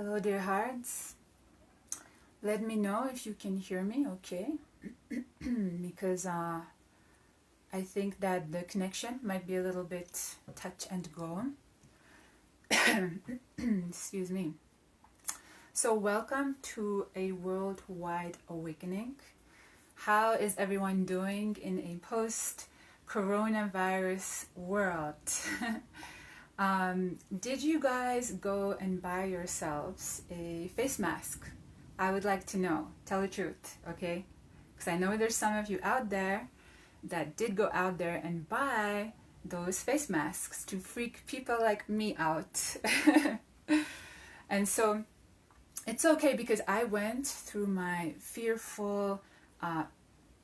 Hello, dear hearts. Let me know if you can hear me okay, because I think that the connection might be a little bit touch and go. Excuse me. So welcome to a worldwide awakening. How is everyone doing in a post-coronavirus world? Did you guys go and buy yourselves a face mask? I would like to know. Tell the truth, okay? Because I know there's some of you out there that did go out there and buy those face masks to freak people like me out. And so it's okay, because I went through my fearful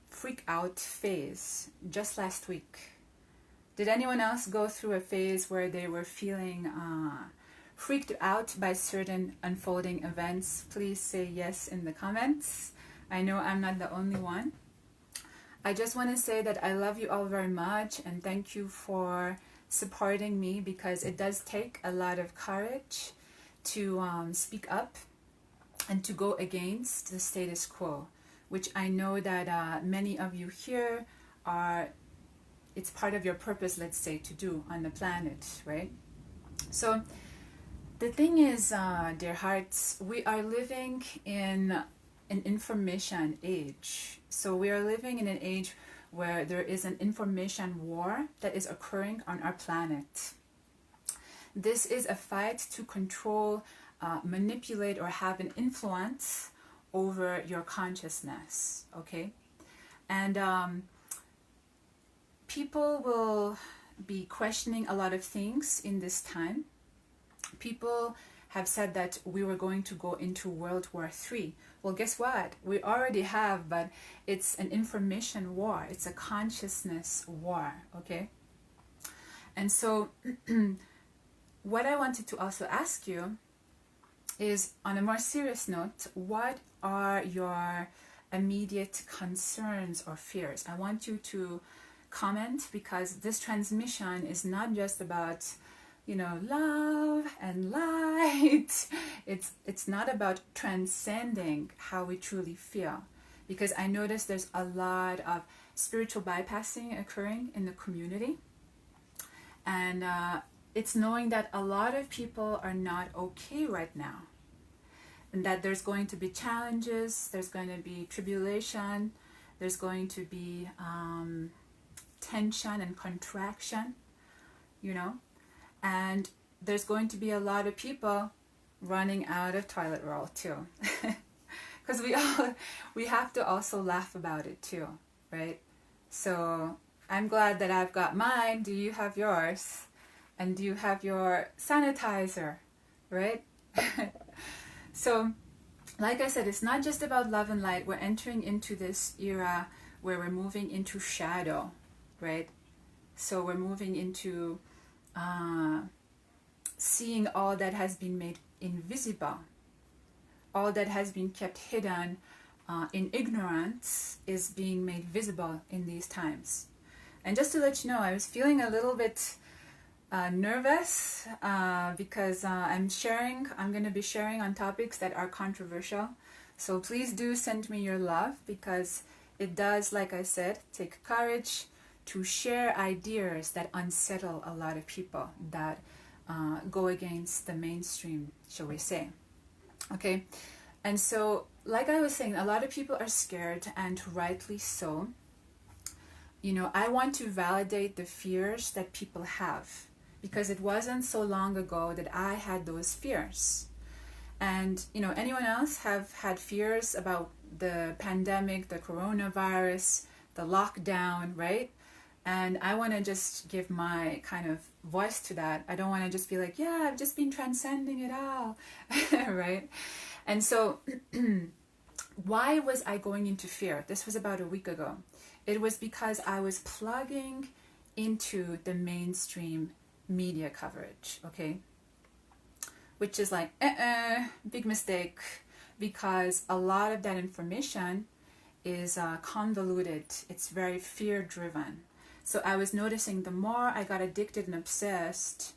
freak out phase just last week. Did anyone else go through a phase where they were feeling freaked out by certain unfolding events? Please say yes in the comments. I know I'm not the only one. I just want to say that I love you all very much and thank you for supporting me, because it does take a lot of courage to speak up and to go against the status quo, which I know that many of you here are, it's part of your purpose, let's say, to do on the planet, right? So the thing is, dear hearts, we are living in an information age. So we are living in an age where there is an information war that is occurring on our planet. This is a fight to control, manipulate, or have an influence over your consciousness, okay? And people will be questioning a lot of things in this time. People have said that we were going to go into World War III. Well, guess what? We already have, but it's an information war. It's a consciousness war, okay? And so what I wanted to also ask you is, on a more serious note, what are your immediate concerns or fears? I want you to comment, because this transmission is not just about, you know, love and light. It's not about transcending how we truly feel, because I notice there's a lot of spiritual bypassing occurring in the community, and it's knowing that a lot of people are not okay right now, and that there's going to be challenges, there's going to be tribulation, there's going to be tension and contraction, you know, and there's going to be a lot of people running out of toilet roll too, because we have to also laugh about it too, right? So I'm glad that I've got mine. Do you have yours? And do you have your sanitizer, right? So like I said, it's not just about love and light. We're entering into this era where we're moving into shadow, right? So we're moving into seeing all that has been made invisible, all that has been kept hidden in ignorance is being made visible in these times. And just to let you know, I was feeling a little bit nervous because I'm going to be sharing on topics that are controversial. So please do send me your love, because it does, like I said, take courage to share ideas that unsettle a lot of people, that go against the mainstream, shall we say. Okay, and so like I was saying, a lot of people are scared, and rightly so. You know, I want to validate the fears that people have, because it wasn't so long ago that I had those fears. And, you know, anyone else have had fears about the pandemic, the coronavirus, the lockdown, right? And I want to just give my kind of voice to that. I don't want to just be like, yeah, I've just been transcending it all, right? And so why was I going into fear? This was about a week ago. It was because I was plugging into the mainstream media coverage, okay? Which is like, big mistake, because a lot of that information is convoluted. It's very fear-driven. So I was noticing the more I got addicted and obsessed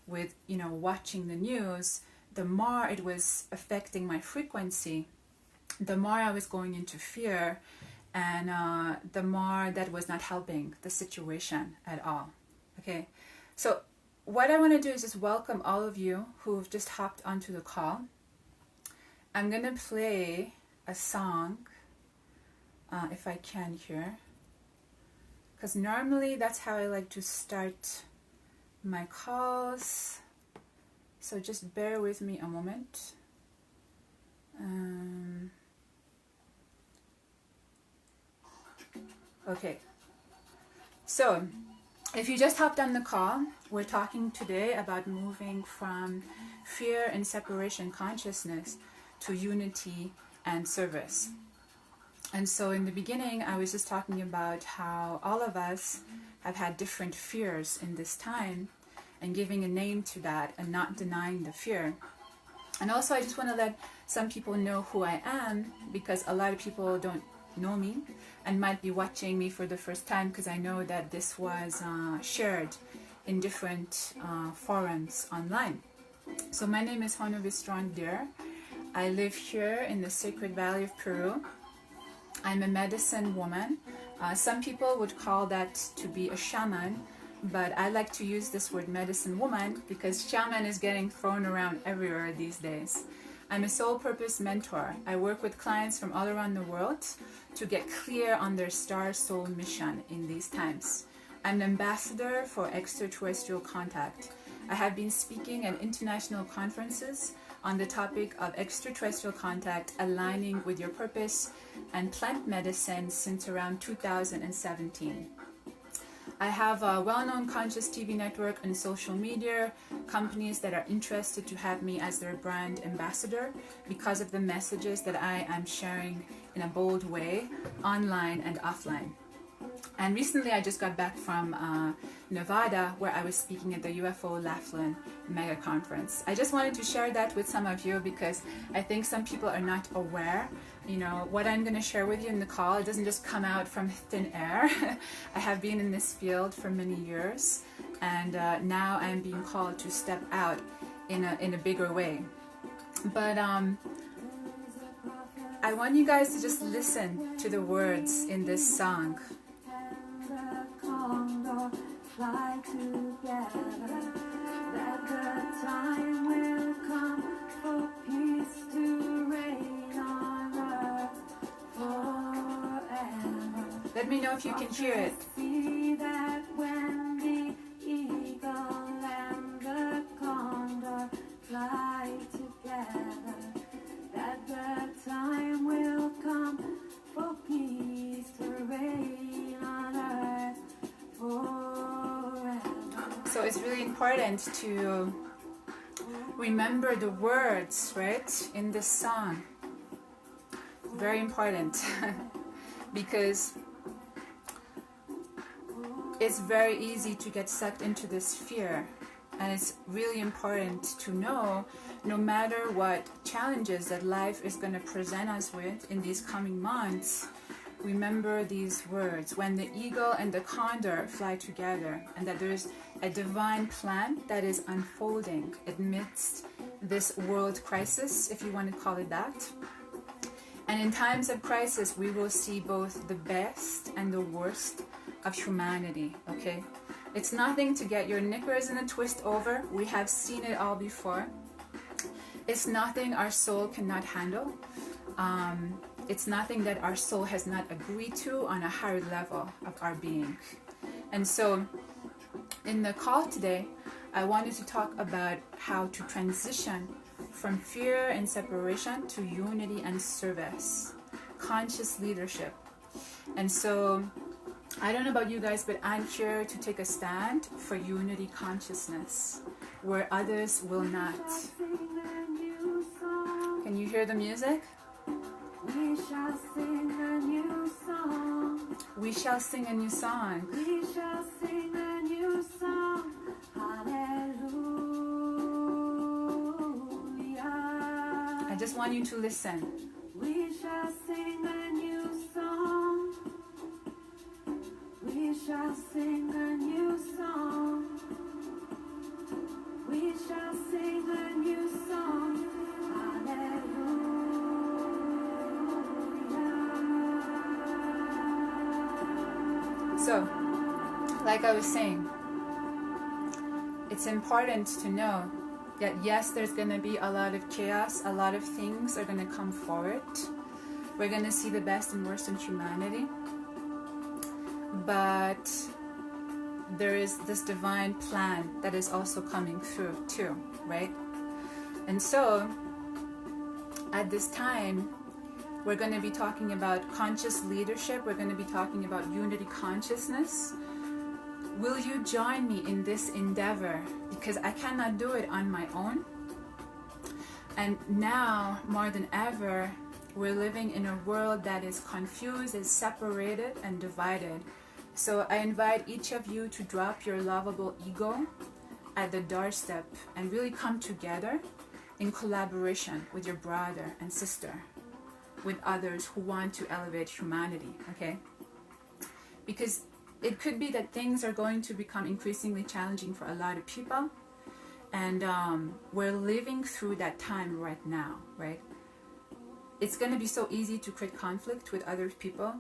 with, you know, watching the news, the more it was affecting my frequency, the more I was going into fear, and the more that was not helping the situation at all. Okay, so what I want to do is just welcome all of you who've just hopped onto the call. I'm going to play a song, if I can here, because normally that's how I like to start my calls. So just bear with me a moment. Okay, so if you just hopped on the call, we're talking today about moving from fear and separation consciousness to unity and service. And so in the beginning, I was just talking about how all of us have had different fears in this time, and giving a name to that and not denying the fear. And also I just want to let some people know who I am, because a lot of people don't know me and might be watching me for the first time, because I know that this was shared in different forums online. So my name is Honovis Strong Deer. I live here in the Sacred Valley of Peru. I'm a medicine woman. Some people would call that to be a shaman, but I like to use this word medicine woman because shaman is getting thrown around everywhere these days. I'm a soul purpose mentor. I work with clients from all around the world to get clear on their star soul mission in these times. I'm an ambassador for extraterrestrial contact. I have been speaking at international conferences on the topic of extraterrestrial contact aligning with your purpose and plant medicine since around 2017. I have a well-known conscious TV network and social media companies that are interested to have me as their brand ambassador because of the messages that I am sharing in a bold way, online and offline. And recently I just got back from Nevada, where I was speaking at the UFO Laughlin Mega Conference. I just wanted to share that with some of you because I think some people are not aware. You know, what I'm going to share with you in the call, it doesn't just come out from thin air. I have been in this field for many years, and now I'm being called to step out in a bigger way. But I want you guys to just listen to the words in this song. Fly together, that the time will come for peace to reign on earth forever. Let me know if you can hear it. See that when the eagle and the condor fly together, that the time will come for peace to reign on earth forever. So it's really important to remember the words, right, in this song. Very important because it's very easy to get sucked into this fear, and it's really important to know, no matter what challenges that life is going to present us with in these coming months, remember these words: when the eagle and the condor fly together, and that there's a divine plan that is unfolding amidst this world crisis, if you want to call it that. And in times of crisis, we will see both the best and the worst of humanity, okay? It's nothing to get your knickers in a twist over. We have seen it all before. It's nothing our soul cannot handle. It's nothing that our soul has not agreed to on a higher level of our being. And so in the call today, I wanted to talk about how to transition from fear and separation to unity and service, conscious leadership. And so I don't know about you guys, but I'm here to take a stand for unity consciousness where others will not. Can you hear the music? We shall sing a new song. We shall sing a new song. We shall sing a new song. Hallelujah. I just want you to listen. We shall sing a new song. We shall sing a new song. We shall sing a new song. So, like I was saying, it's important to know that yes, there's going to be a lot of chaos, a lot of things are going to come forward. We're going to see the best and worst in humanity. But there is this divine plan that is also coming through too, right? And so, at this time, we're going to be talking about conscious leadership. We're going to be talking about unity consciousness. Will you join me in this endeavor? Because I cannot do it on my own. And now, more than ever, we're living in a world that is confused, is separated, and divided. So I invite each of you to drop your lovable ego at the doorstep and really come together in collaboration with your brother and sister, with others who want to elevate humanity, okay? Because it could be that things are going to become increasingly challenging for a lot of people, and we're living through that time right now, right? It's going to be so easy to create conflict with other people,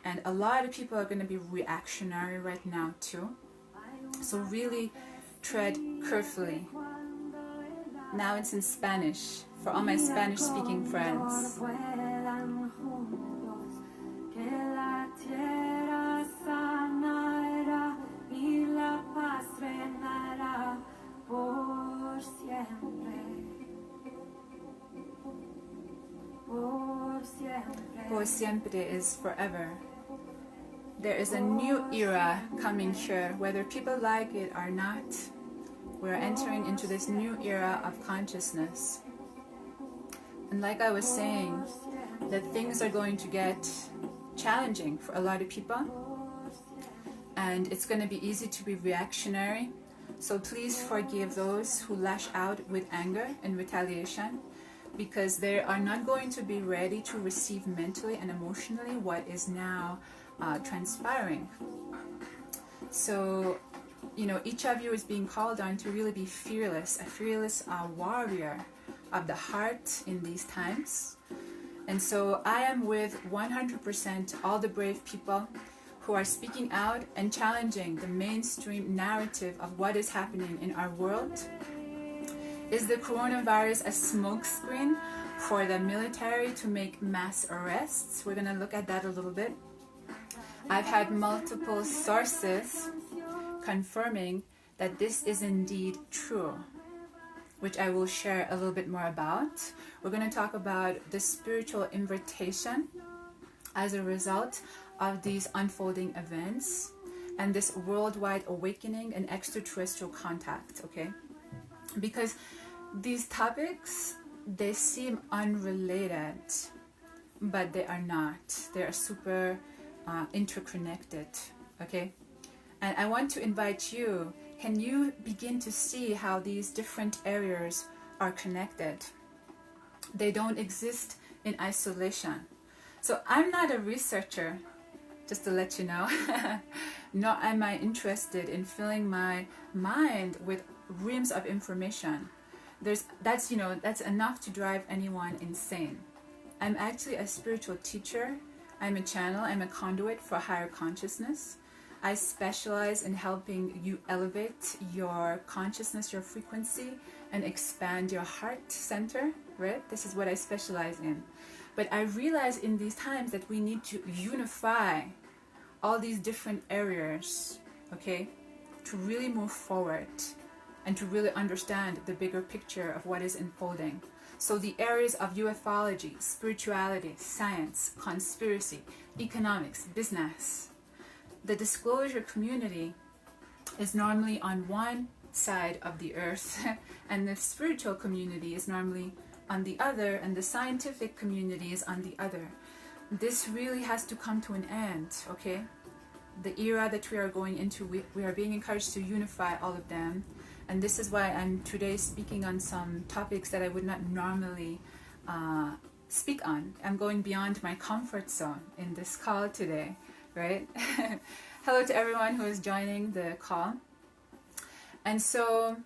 and a lot of people are going to be reactionary right now too. So really tread carefully. Now it's in Spanish for all my Spanish-speaking friends. Por siempre is forever. There is a new era coming here, whether people like it or not. We're entering into this new era of consciousness. And like I was saying, that things are going to get challenging for a lot of people. And it's going to be easy to be reactionary. So please forgive those who lash out with anger and retaliation, because they are not going to be ready to receive mentally and emotionally what is now transpiring. So, you know, each of you is being called on to really be fearless, a fearless warrior of the heart in these times. And so I am with 100% all the brave people who are speaking out and challenging the mainstream narrative of what is happening in our world. Is the coronavirus a smokescreen for the military to make mass arrests? We're going to look at that a little bit. I've had multiple sources confirming that this is indeed true, which I will share a little bit more about. We're going to talk about the spiritual invitation as a result of these unfolding events and this worldwide awakening and extraterrestrial contact, okay? Because these topics, they seem unrelated, but they are not. They are super interconnected, okay? And I want to invite you, can you begin to see how these different areas are connected? They don't exist in isolation. So I'm not a researcher, just to let you know, nor am I interested in filling my mind with reams of information. That's enough to drive anyone insane. I'm actually a spiritual teacher. I'm a channel. I'm a conduit for higher consciousness. I specialize in helping you elevate your consciousness, your frequency, and expand your heart center, right? This is what I specialize in. But I realize in these times that we need to unify all these different areas, okay, to really move forward and to really understand the bigger picture of what is unfolding. So the areas of ufology, spirituality, science, conspiracy, economics, business. The disclosure community is normally on one side of the earth, and the spiritual community is normally on the other, and the scientific community is on the other. This really has to come to an end, okay? The era that we are going into, we are being encouraged to unify all of them. And this is why I'm today speaking on some topics that I would not normally speak on. I'm going beyond my comfort zone in this call today, right? Hello to everyone who is joining the call. And so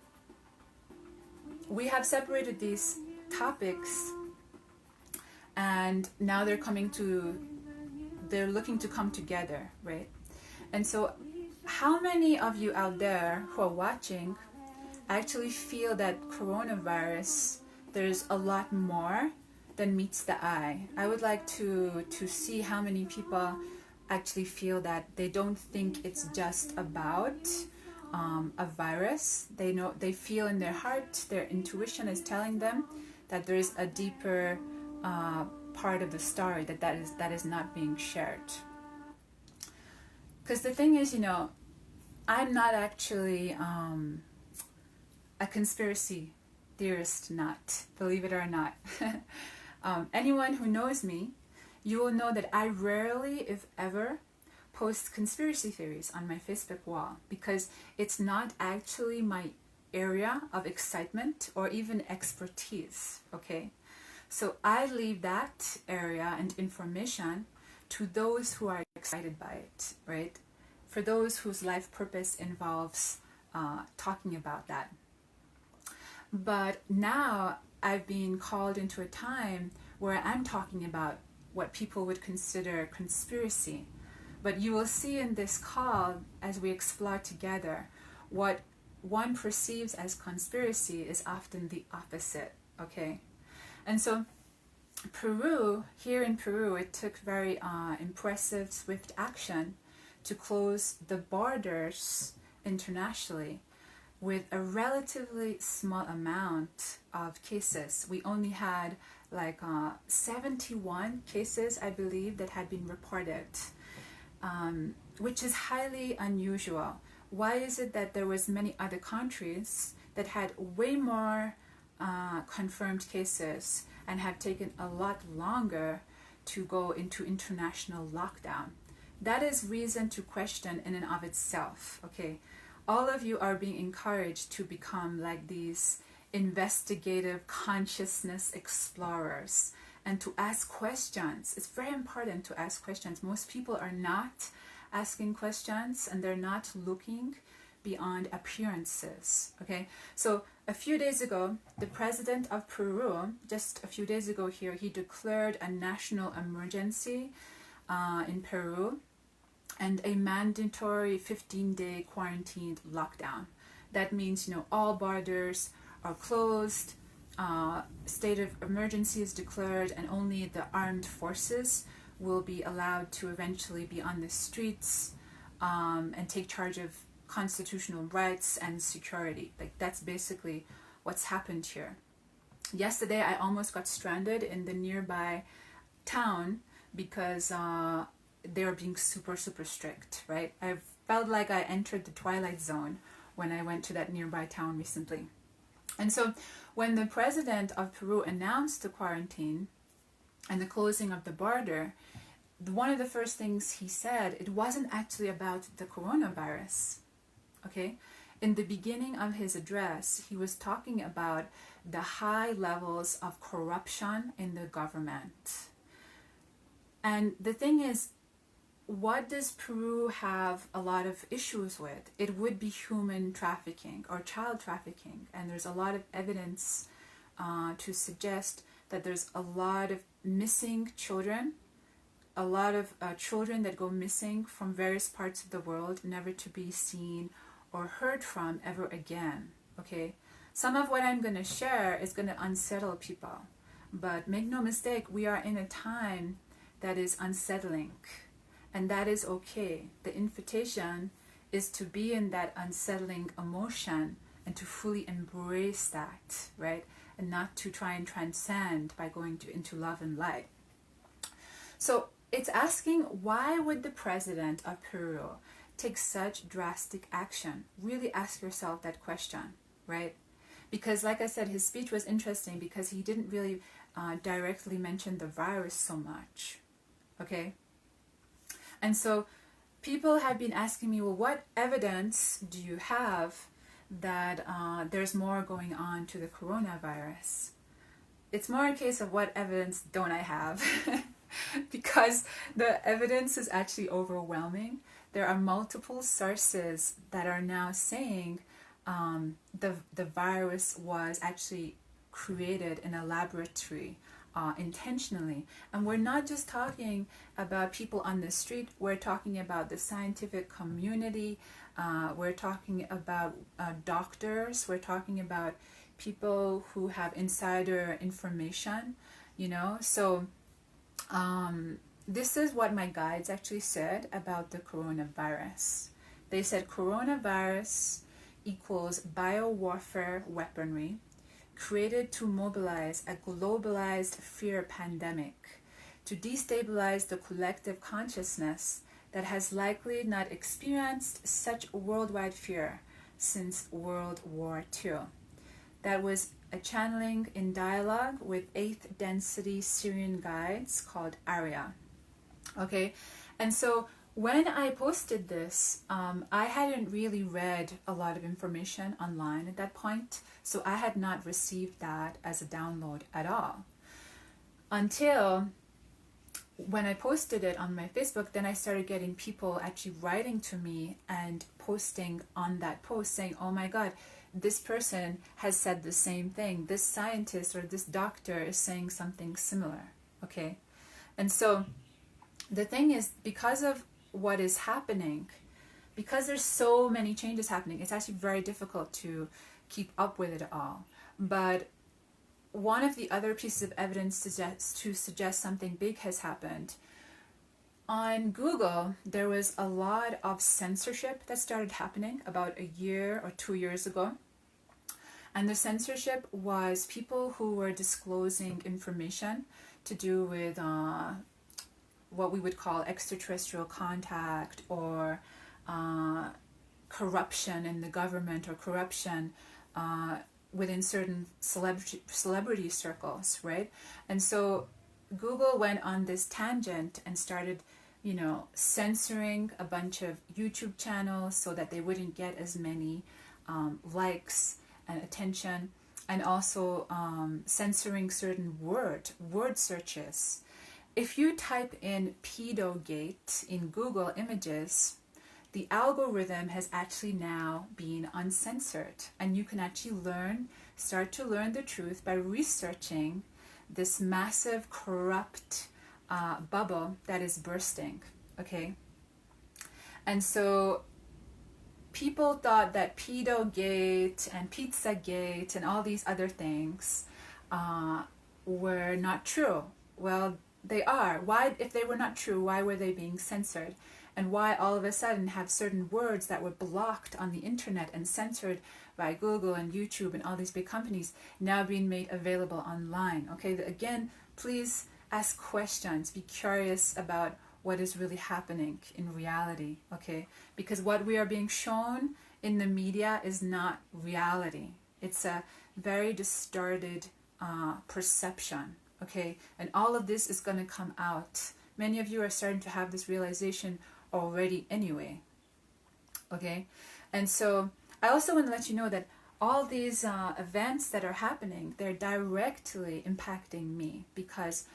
we have separated these topics, and now they're looking to come together, right? And so how many of you out there who are watching actually feel that coronavirus, there's a lot more than meets the eye? I would like to see how many people actually feel that they don't think it's just about a virus. They feel in their heart, their intuition is telling them that there is a deeper part of the story that is not being shared. Because the thing is, I'm not actually a conspiracy theorist, not, believe it or not. Anyone who knows me, you will know that I rarely, if ever, post conspiracy theories on my Facebook wall, because it's not actually my area of excitement or even expertise, okay? So I leave that area and information to those who are excited by it, right? For those whose life purpose involves talking about that. But now I've been called into a time where I'm talking about what people would consider conspiracy. But you will see in this call, as we explore together, what one perceives as conspiracy is often the opposite, okay? And so here in Peru, it took very impressive, swift action to close the borders internationally with a relatively small amount of cases. We only had like 71 cases, I believe, that had been reported, which is highly unusual. Why is it that there was many other countries that had way more confirmed cases and have taken a lot longer to go into international lockdown? That is reason to question in and of itself, okay? All of you are being encouraged to become like these investigative consciousness explorers and to ask questions. It's very important to ask questions. Most people are not asking questions and they're not looking beyond appearances, okay? So a few days ago, the president of Peru, just a few days ago here, he declared a national emergency in Peru and a mandatory 15-day quarantine lockdown. That means, all borders are closed, state of emergency is declared, and only the armed forces will be allowed to eventually be on the streets and take charge of constitutional rights and security. Like, that's basically what's happened here. Yesterday, I almost got stranded in the nearby town because they were being super, super strict, right? I felt like I entered the Twilight Zone when I went to that nearby town recently. And so when the president of Peru announced the quarantine and the closing of the border, one of the first things he said, it wasn't actually about the coronavirus, okay? In the beginning of his address, he was talking about the high levels of corruption in the government. And the thing is, what does Peru have a lot of issues with? It would be human trafficking or child trafficking. And there's a lot of evidence to suggest that there's a lot of missing children, a lot of children that go missing from various parts of the world, never to be seen or heard from ever again, okay? Some of what I'm going to share is going to unsettle people. But make no mistake, we are in a time that is unsettling. And that is okay. The invitation is to be in that unsettling emotion and to fully embrace that, right? And not to try and transcend by going into love and light. So it's asking, why would the president of Peru take such drastic action? Really ask yourself that question, right? Because like I said, his speech was interesting because he didn't really directly mention the virus so much, okay? And so people have been asking me, well, what evidence do you have that there's more going on to the coronavirus? It's more a case of what evidence don't I have? Because the evidence is actually overwhelming. There are multiple sources that are now saying the virus was actually created in a laboratory intentionally. And we're not just talking about people on the street, we're talking about the scientific community, we're talking about doctors, we're talking about people who have insider information, So this is what my guides actually said about the coronavirus. They said coronavirus equals biowarfare weaponry created to mobilize a globalized fear pandemic to destabilize the collective consciousness that has likely not experienced such worldwide fear since World War II. That was a channeling in dialogue with 8th density Syrian guides called Arya. Okay, and so when I posted this, I hadn't really read a lot of information online at that point, so I had not received that as a download at all. Until when I posted it on my Facebook, then I started getting people actually writing to me and posting on that post saying, oh my God, this person has said the same thing. This scientist or this doctor is saying something similar, okay? And so the thing is, because of what is happening, because there's so many changes happening, it's actually very difficult to keep up with it all. But one of the other pieces of evidence suggests something big has happened. On Google, there was a lot of censorship that started happening about a year or 2 years ago. And the censorship was people who were disclosing information to do with what we would call extraterrestrial contact or corruption in the government or corruption within certain celebrity circles, right? And so Google went on this tangent and started, censoring a bunch of YouTube channels so that they wouldn't get as many likes and attention, and also censoring certain word searches. If you type in pedogate in Google Images, the algorithm has actually now been uncensored, and you can actually start to learn the truth by researching this massive corrupt bubble that is bursting, okay? And so people thought that pedogate and pizzagate and all these other things were not true. Well, they are. Why, if they were not true, why were they being censored? And why all of a sudden have certain words that were blocked on the internet and censored by Google and YouTube and all these big companies now being made available online? Okay, again, please ask questions. Be curious about what is really happening in reality, okay? Because what we are being shown in the media is not reality. It's a very distorted perception, okay? And all of this is going to come out. Many of you are starting to have this realization already anyway, okay? And so I also want to let you know that all these events that are happening, they're directly impacting me, because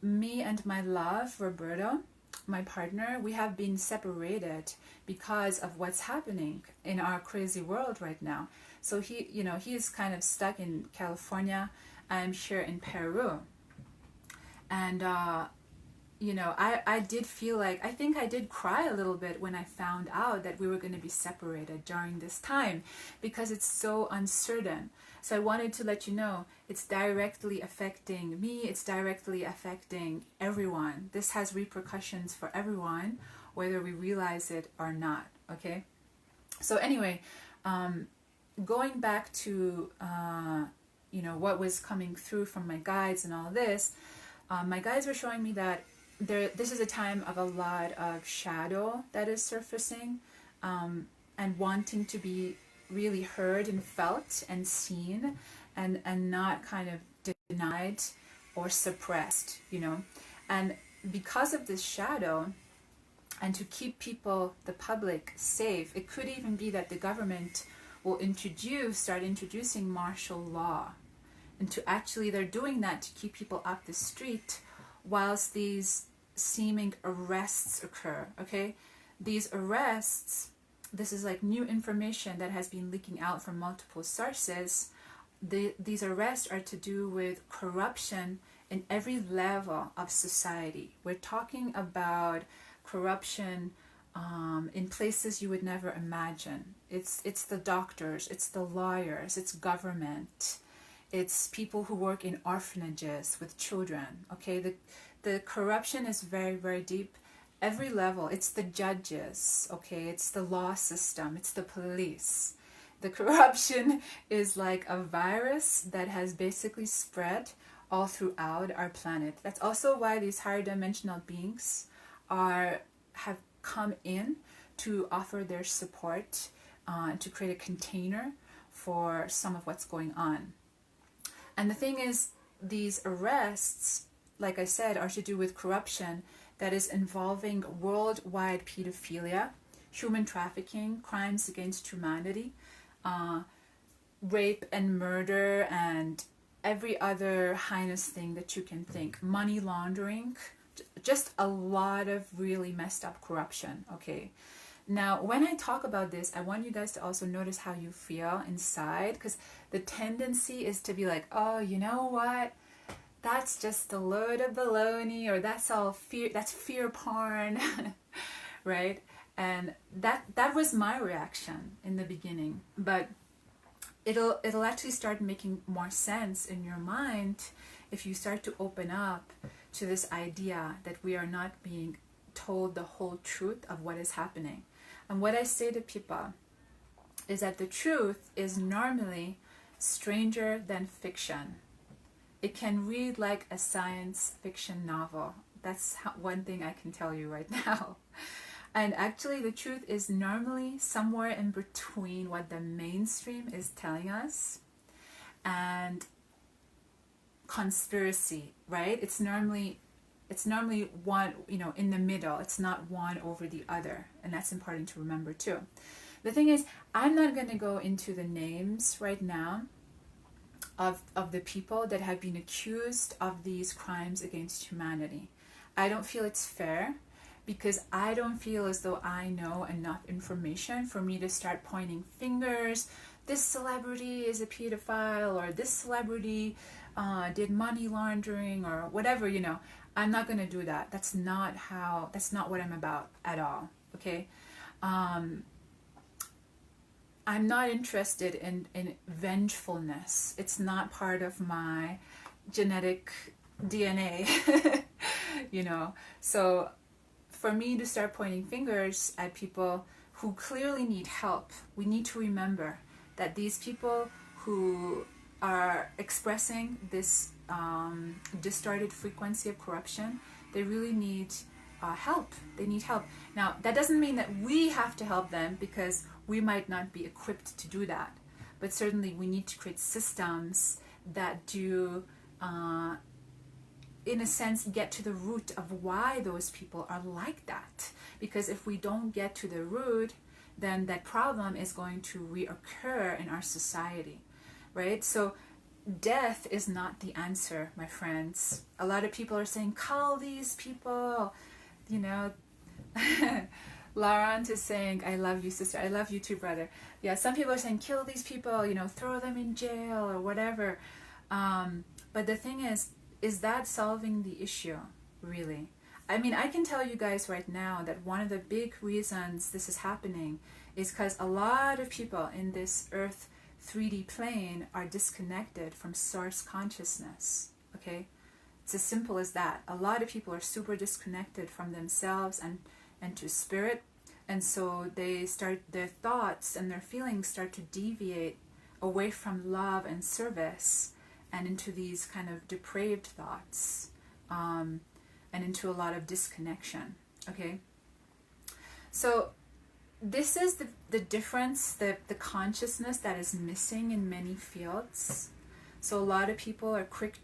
me and my love, Roberto, my partner, we have been separated because of what's happening in our crazy world right now. So he is kind of stuck in California. I'm here in Peru. And I did feel like, I think I did cry a little bit when I found out that we were going to be separated during this time, because it's so uncertain. So I wanted to let you know it's directly affecting me, it's directly affecting everyone. This has repercussions for everyone, whether we realize it or not, okay? So anyway, going back to, what was coming through from my guides and all this, my guides were showing me that this is a time of a lot of shadow that is surfacing, and wanting to be really heard and felt and seen, and not kind of denied or suppressed, And because of this shadow, and to keep people, the public, safe, it could even be that the government will start introducing martial law. And they're doing that to keep people off the street whilst these seeming arrests occur, okay? These arrests, this is like new information that has been leaking out from multiple sources. These arrests are to do with corruption in every level of society. We're talking about corruption in places you would never imagine. It's the doctors, it's the lawyers, it's government, it's people who work in orphanages with children. Okay, the corruption is very, very deep. Every level. It's the judges. Okay, it's the law system, it's the police. The corruption is like a virus that has basically spread all throughout our planet. That's also why these higher dimensional beings have come in to offer their support, to create a container for some of what's going on. And the thing is, these arrests, like I said, are to do with corruption that is involving worldwide pedophilia, human trafficking, crimes against humanity, rape and murder, and every other heinous thing that you can think. Money laundering, just a lot of really messed up corruption, okay? Now, when I talk about this, I want you guys to also notice how you feel inside, because the tendency is to be like, oh, you know what? That's just a load of baloney, or that's all fear, that's fear porn, right? And that was my reaction in the beginning, but it'll actually start making more sense in your mind if you start to open up to this idea that we are not being told the whole truth of what is happening. And what I say to people is that the truth is normally stranger than fiction. It can read like a science fiction novel. That's one thing I can tell you right now. And actually, the truth is normally somewhere in between what the mainstream is telling us and conspiracy, right? It's normally one, in the middle. It's not one over the other, and that's important to remember too. The thing is, I'm not going to go into the names right now of the people that have been accused of these crimes against humanity. I don't feel it's fair, because I don't feel as though I know enough information for me to start pointing fingers. This celebrity is a pedophile, or this celebrity did money laundering, or whatever, I'm not going to do that. That's not what I'm about at all, okay? I'm not interested in vengefulness. It's not part of my genetic DNA, So for me to start pointing fingers at people who clearly need help, we need to remember that these people who are expressing this distorted frequency of corruption, they really need help. They need help. Now, that doesn't mean that we have to help them, because we might not be equipped to do that. But certainly we need to create systems that do, in a sense, get to the root of why those people are like that. Because if we don't get to the root, then that problem is going to reoccur in our society, right? So death is not the answer, my friends. A lot of people are saying, call these people, Laurent is saying, I love you, sister. I love you too, brother. Yeah, some people are saying, kill these people, throw them in jail or whatever. But the thing is that solving the issue, really? I mean, I can tell you guys right now that one of the big reasons this is happening is because a lot of people in this Earth 3D plane are disconnected from source consciousness, okay? It's as simple as that. A lot of people are super disconnected from themselves and to spirit, and so their thoughts and their feelings start to deviate away from love and service and into these kind of depraved thoughts, and into a lot of disconnection, okay? So this is the difference, the consciousness that is missing in many fields. So a lot of people are quick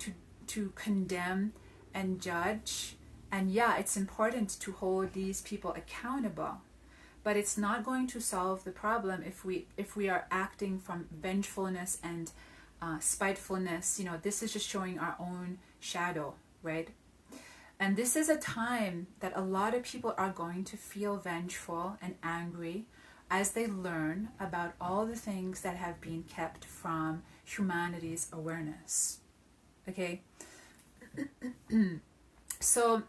to condemn and judge, and yeah, it's important to hold these people accountable, but it's not going to solve the problem if we are acting from vengefulness and spitefulness. This is just showing our own shadow, right? And this is a time that a lot of people are going to feel vengeful and angry as they learn about all the things that have been kept from humanity's awareness. Okay? So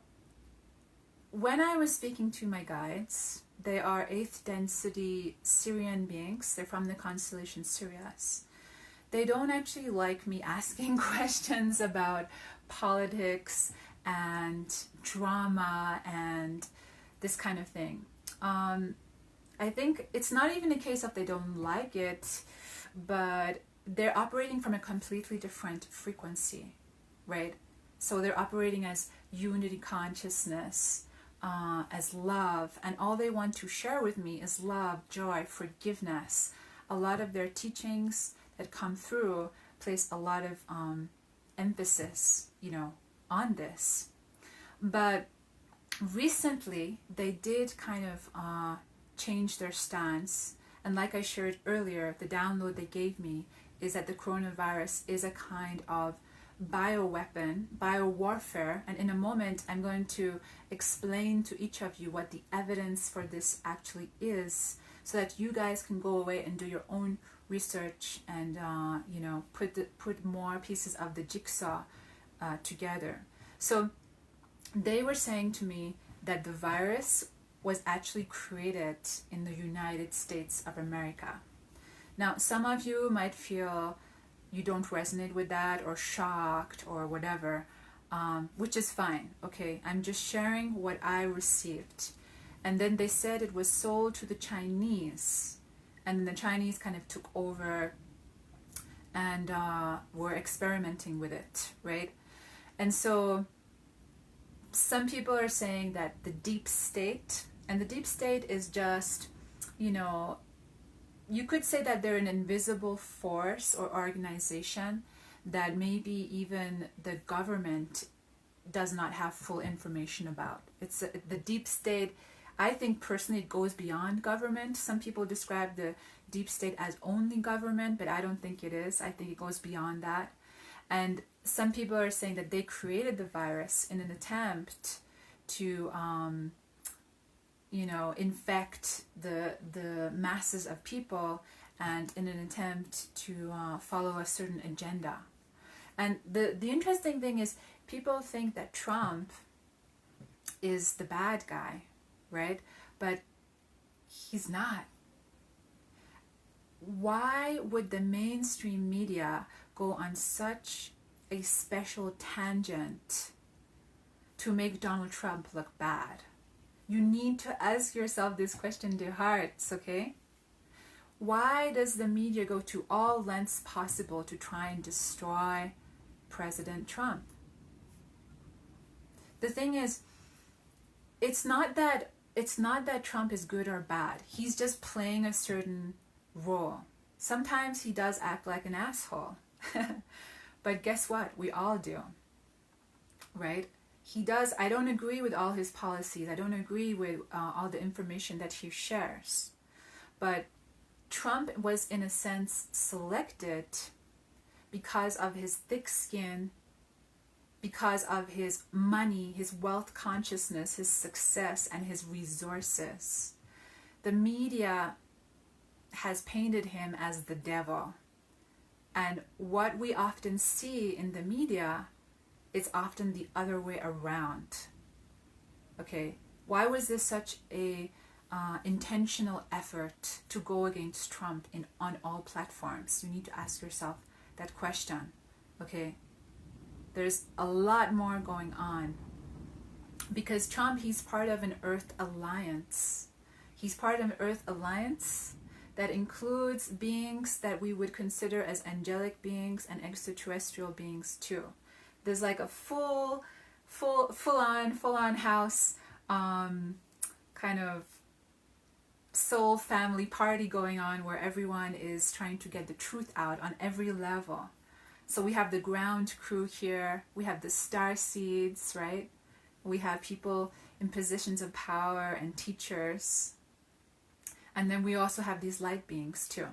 when I was speaking to my guides, they are 8th density Syrian beings. They're from the constellation Sirius. They don't actually like me asking questions about politics and drama and this kind of thing. I think it's not even a case of they don't like it, but they're operating from a completely different frequency, right? So they're operating as unity consciousness, as love, and all they want to share with me is love, joy, forgiveness. A lot of their teachings that come through place a lot of emphasis, on this. But recently, they did kind of change their stance. And like I shared earlier, the download they gave me is that the coronavirus is a kind of bioweapon, biowarfare. And in a moment, I'm going to explain to each of you what the evidence for this actually is, so that you guys can go away and do your own research and put more pieces of the jigsaw together. So they were saying to me that the virus was actually created in the United States of America. Now, some of you might feel you don't resonate with that, or shocked, or whatever, which is fine, okay? I'm just sharing what I received. And then they said it was sold to the Chinese, and the Chinese kind of took over and were experimenting with it, right? And so some people are saying that the deep state, and the deep state is just, you could say that they're an invisible force or organization that maybe even the government does not have full information about. It's the deep state. I think personally it goes beyond government. Some people describe the deep state as only government, but I don't think it is. I think it goes beyond that. And some people are saying that they created the virus in an attempt to infect the masses of people, and in an attempt to follow a certain agenda. And the interesting thing is, people think that Trump is the bad guy, right? But he's not. Why would the mainstream media go on such a special tangent to make Donald Trump look bad? You need to ask yourself this question, dear hearts, okay? Why does the media go to all lengths possible to try and destroy President Trump? The thing is, it's not that Trump is good or bad. He's just playing a certain role. Sometimes he does act like an asshole. But guess what? We all do. Right? He does. I don't agree with all his policies. I don't agree with all the information that he shares. But Trump was, in a sense, selected because of his thick skin, because of his money, his wealth consciousness, his success, and his resources. The media has painted him as the devil. And what we often see in the media is often the other way around. Okay, why was this such a intentional effort to go against Trump on all platforms? You need to ask yourself that question. Okay, there's a lot more going on, because Trump, he's part of an Earth alliance. He's part of an Earth alliance that includes beings that we would consider as angelic beings and extraterrestrial beings too. There's like a full on house kind of soul family party going on, where everyone is trying to get the truth out on every level. So we have the ground crew here, we have the star seeds, right? We have people in positions of power and teachers. And then we also have these light beings too.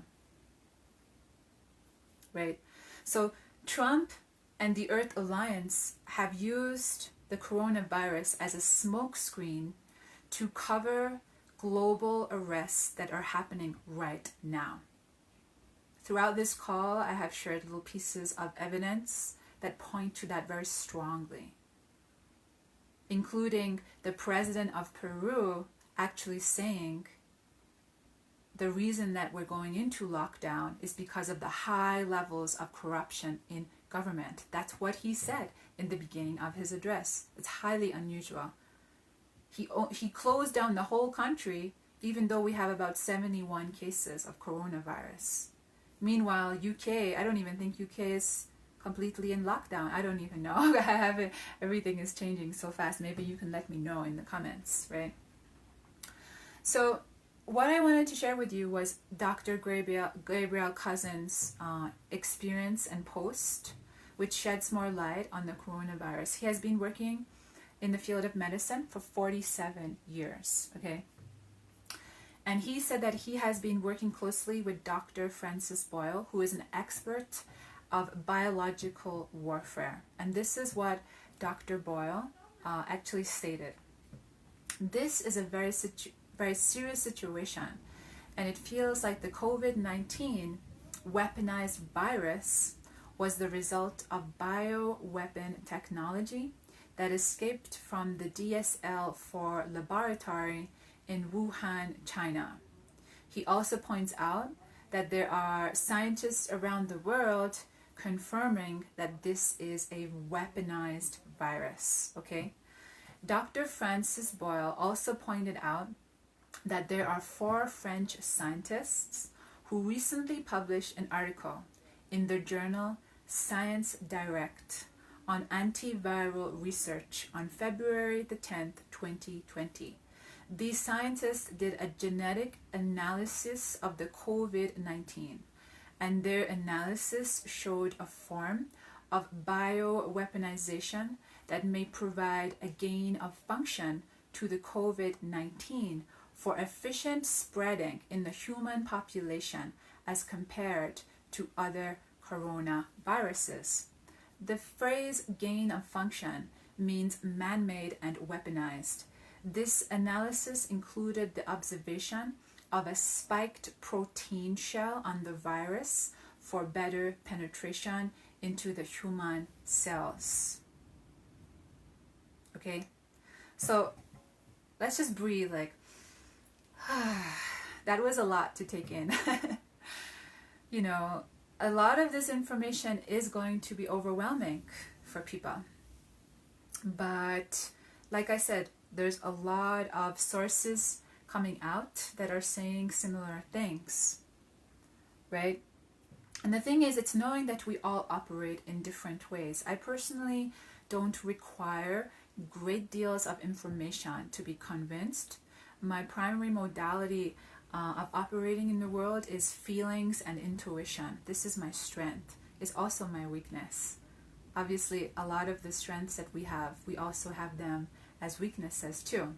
Right? So Trump and the Earth Alliance have used the coronavirus as a smokescreen to cover global arrests that are happening right now. Throughout this call, I have shared little pieces of evidence that point to that very strongly, including the president of Peru actually saying the reason that we're going into lockdown is because of the high levels of corruption in government. That's what he said in the beginning of his address. It's highly unusual. He closed down the whole country, even though we have about 71 cases of coronavirus. Meanwhile, UK, I don't even think UK is completely in lockdown. I don't even know. Everything is changing so fast. Maybe you can let me know in the comments, right? So what I wanted to share with you was Dr. Gabriel Cousin's experience and post, which sheds more light on the coronavirus. He has been working in the field of medicine for 47 years, okay? And he said that he has been working closely with Dr. Francis Boyle, who is an expert of biological warfare. And this is what Dr. Boyle actually stated. This is a very serious situation, and it feels like the COVID-19 weaponized virus was the result of bioweapon technology that escaped from the DSL-4 laboratory in Wuhan, China. He also points out that there are scientists around the world confirming that this is a weaponized virus, okay? Dr. Francis Boyle also pointed out that there are 4 French scientists who recently published an article in the journal Science Direct on antiviral research on February the 10th, 2020. These scientists did a genetic analysis of the COVID-19, and their analysis showed a form of bioweaponization that may provide a gain of function to the COVID-19 for efficient spreading in the human population as compared to other coronaviruses. The phrase gain of function means man-made and weaponized. This analysis included the observation of a spiked protein shell on the virus for better penetration into the human cells. Okay, so let's just breathe like, that was a lot to take in. You know, a lot of this information is going to be overwhelming for people. But like I said, there's a lot of sources coming out that are saying similar things, right? And the thing is, it's knowing that we all operate in different ways. I personally don't require great deals of information to be convinced. My primary modality of operating in the world is feelings and intuition. This is my strength. It's also my weakness. Obviously, a lot of the strengths that we have, we also have them as weaknesses too.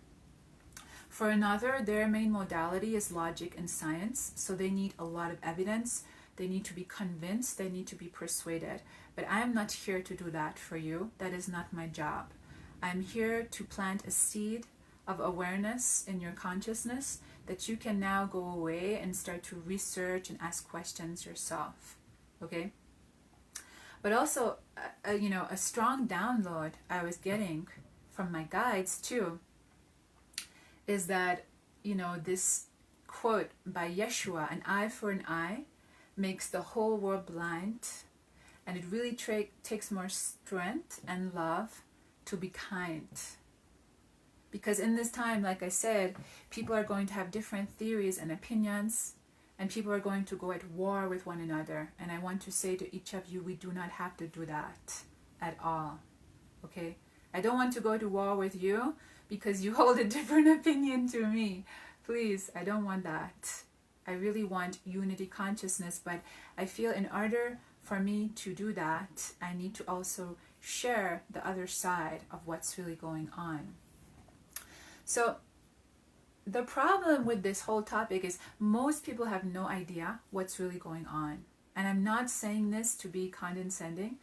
For another, their main modality is logic and science, so they need a lot of evidence. They need to be convinced, they need to be persuaded. But I am not here to do that for you. That is not my job. I'm here to plant a seed of awareness in your consciousness that you can now go away and start to research and ask questions yourself, okay? But also, a strong download I was getting from my guides too is that, this quote by Yeshua, an eye for an eye makes the whole world blind, and it really takes more strength and love to be kind. Because in this time, like I said, people are going to have different theories and opinions, and people are going to go at war with one another. And I want to say to each of you, we do not have to do that at all, okay? I don't want to go to war with you because you hold a different opinion to me. Please, I don't want that. I really want unity consciousness, but I feel in order for me to do that, I need to also share the other side of what's really going on. So the problem with this whole topic is most people have no idea what's really going on. And I'm not saying this to be condescending.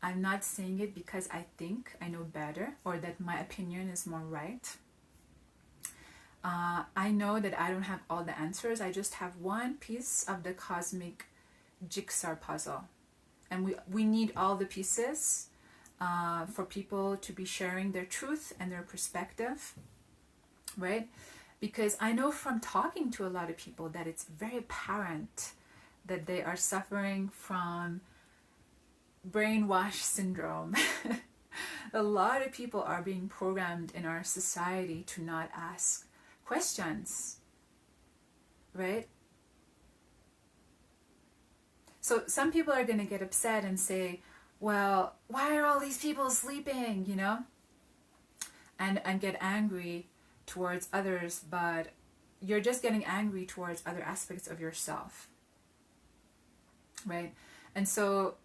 I'm not saying it because I think I know better or that my opinion is more right. I know that I don't have all the answers. I just have one piece of the cosmic jigsaw puzzle. And we need all the pieces for people to be sharing their truth and their perspective, right? Because I know from talking to a lot of people that it's very apparent that they are suffering from brainwash syndrome. A lot of people are being programmed in our society to not ask questions, right? So some people are going to get upset and say, well, why are all these people sleeping, you know? And get angry towards others, but you're just getting angry towards other aspects of yourself, right? And so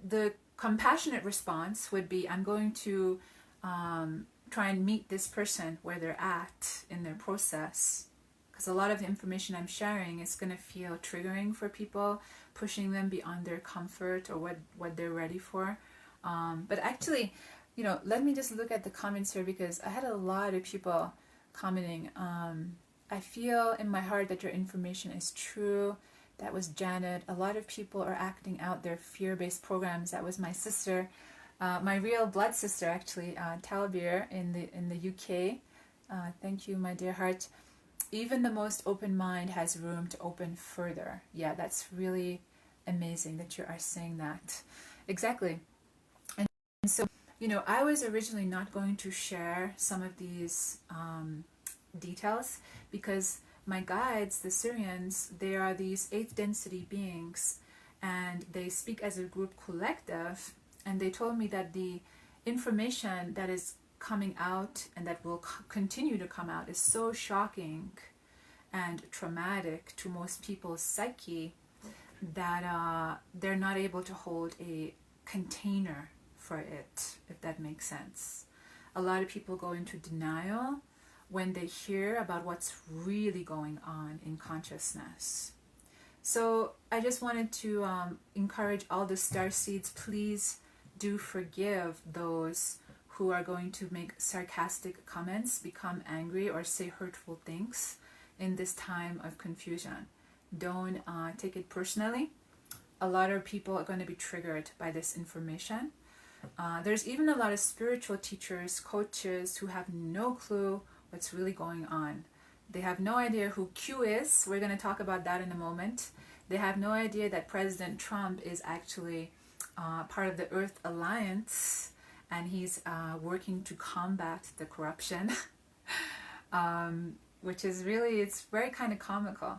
the compassionate response would be, I'm going to try and meet this person where they're at in their process, because a lot of the information I'm sharing is going to feel triggering for people, pushing them beyond their comfort or what they're ready for. But actually, you know, let me just look at the comments here, because I had a lot of people commenting. I feel in my heart that your information is true. That was Janet. A lot of people are acting out their fear-based programs. That was my sister, my real blood sister, actually, Talbir in the UK. Thank you, my dear heart. Even the most open mind has room to open further. Yeah, that's really amazing that you are saying that. Exactly. And so, you know, I was originally not going to share some of these details, because my guides, the Syrians, they are these 8th density beings, and they speak as a group collective, and they told me that the information that is coming out and that will continue to come out is so shocking and traumatic to most people's psyche that they're not able to hold a container for it, if that makes sense. A lot of people go into denial when they hear about what's really going on in consciousness. So I just wanted to encourage all the starseeds, please do forgive those who are going to make sarcastic comments, become angry, or say hurtful things in this time of confusion. Don't take it personally. A lot of people are going to be triggered by this information. There's even a lot of spiritual teachers, coaches who have no clue what's really going on. They have no idea who Q is. We're going to talk about that in a moment. They have no idea that President Trump is actually part of the Earth Alliance, and he's working to combat the corruption, which is really, it's very kind of comical.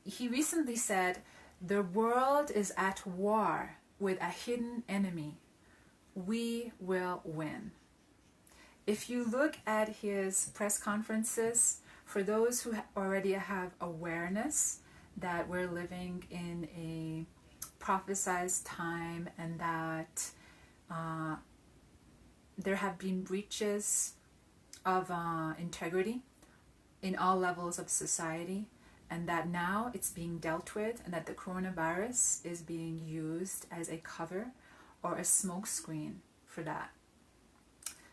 He recently said, the world is at war with a hidden enemy. We will win. If you look at his press conferences, for those who already have awareness that we're living in a prophesized time and that there have been breaches of integrity in all levels of society, and that now it's being dealt with, and that the coronavirus is being used as a cover or a smokescreen for that.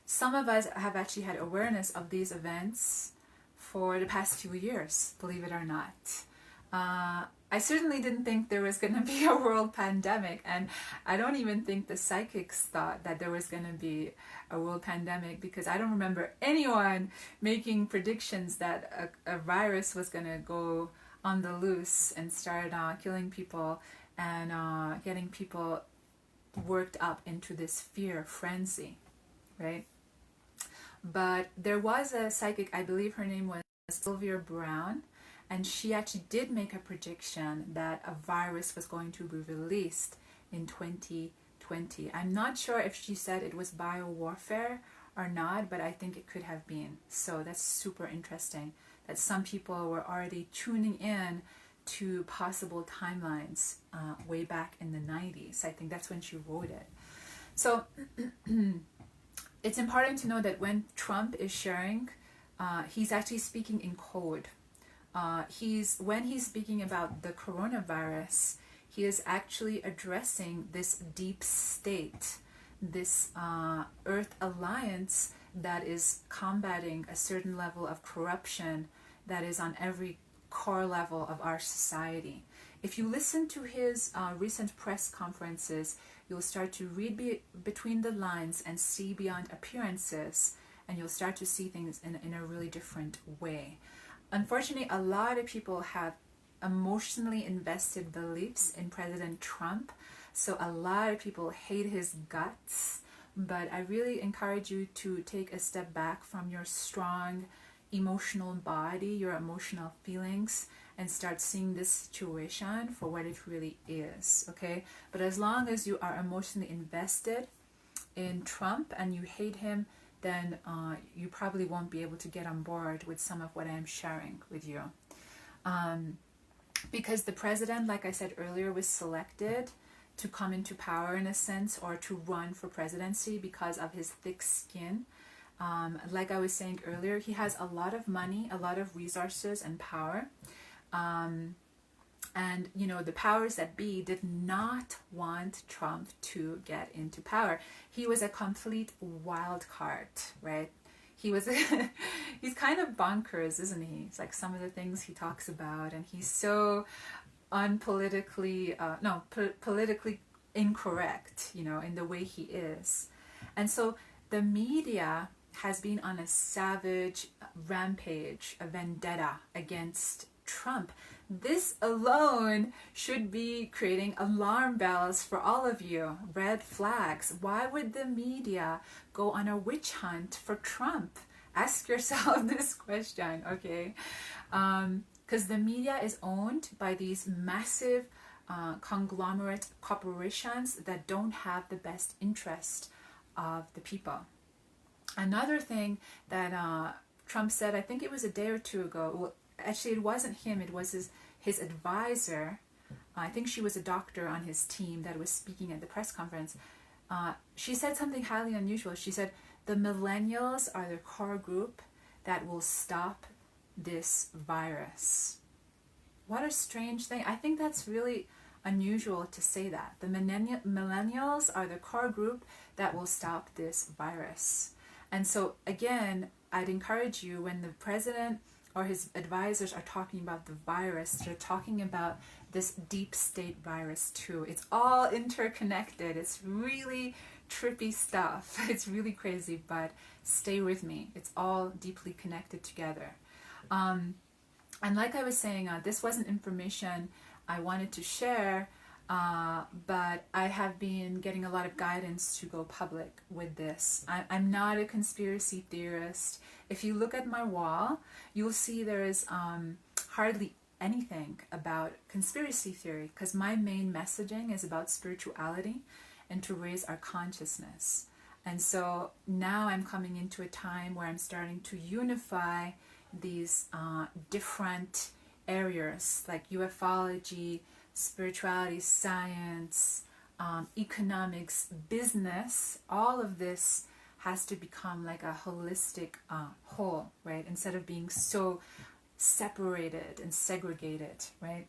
Some of us have actually had awareness of these events for the past few years, believe it or not. I certainly didn't think there was going to be a world pandemic, and I don't even think the psychics thought that there was going to be a world pandemic, because I don't remember anyone making predictions that a virus was going to go on the loose and start killing people and getting people worked up into this fear frenzy, right? But there was a psychic, I believe her name was Sylvia Brown, and she actually did make a prediction that a virus was going to be released in 2020. I'm not sure if she said it was biowarfare or not, but I think it could have been. So that's super interesting that some people were already tuning in to possible timelines way back in the 90s. I think that's when she wrote it. So it's important to know that when Trump is sharing, he's actually speaking in code. When he's speaking about the coronavirus, he is actually addressing this deep state, this Earth Alliance that is combating a certain level of corruption that is on every core level of our society. If you listen to his recent press conferences, you'll start to read between the lines and see beyond appearances, and you'll start to see things in a really different way. Unfortunately, a lot of people have emotionally invested beliefs in President Trump, so a lot of people hate his guts, but I really encourage you to take a step back from your strong emotional body, your emotional feelings, and start seeing this situation for what it really is, okay? But as long as you are emotionally invested in Trump and you hate him, then you probably won't be able to get on board with some of what I'm sharing with you. Because the president, like I said earlier, was selected to come into power in a sense, or to run for presidency because of his thick skin. Like I was saying earlier, he has a lot of money, a lot of resources and power. And, you know, the powers that be did not want Trump to get into power. He was a complete wild card, right? He was, he's kind of bonkers, isn't he? It's like some of the things he talks about, and he's so politically incorrect, you know, in the way he is. And so the media has been on a savage rampage, a vendetta against Trump. This alone should be creating alarm bells for all of you, red flags. Why would the media go on a witch hunt for Trump? Ask yourself this question, okay? Because the media is owned by these massive conglomerate corporations that don't have the best interest of the people. Another thing that Trump said, I think it was a day or two ago, well, actually it wasn't him, it was his advisor. I think she was a doctor on his team that was speaking at the press conference. She said something highly unusual. She said, the millennials are the core group that will stop this virus. What a strange thing. I think that's really unusual to say that. The millennials are the core group that will stop this virus. And so again, I'd encourage you, when the president or his advisors are talking about the virus, they're talking about this deep state virus too. It's all interconnected. It's really trippy stuff. It's really crazy, but stay with me. It's all deeply connected together. And like I was saying, this wasn't information I wanted to share, but I have been getting a lot of guidance to go public with this. I'm not a conspiracy theorist. If you look at my wall, you'll see there is hardly anything about conspiracy theory, because my main messaging is about spirituality and to raise our consciousness. And so now I'm coming into a time where I'm starting to unify these different areas like ufology, spirituality, science, economics, business. All of this has to become like a holistic whole, right? Instead of being so separated and segregated, right?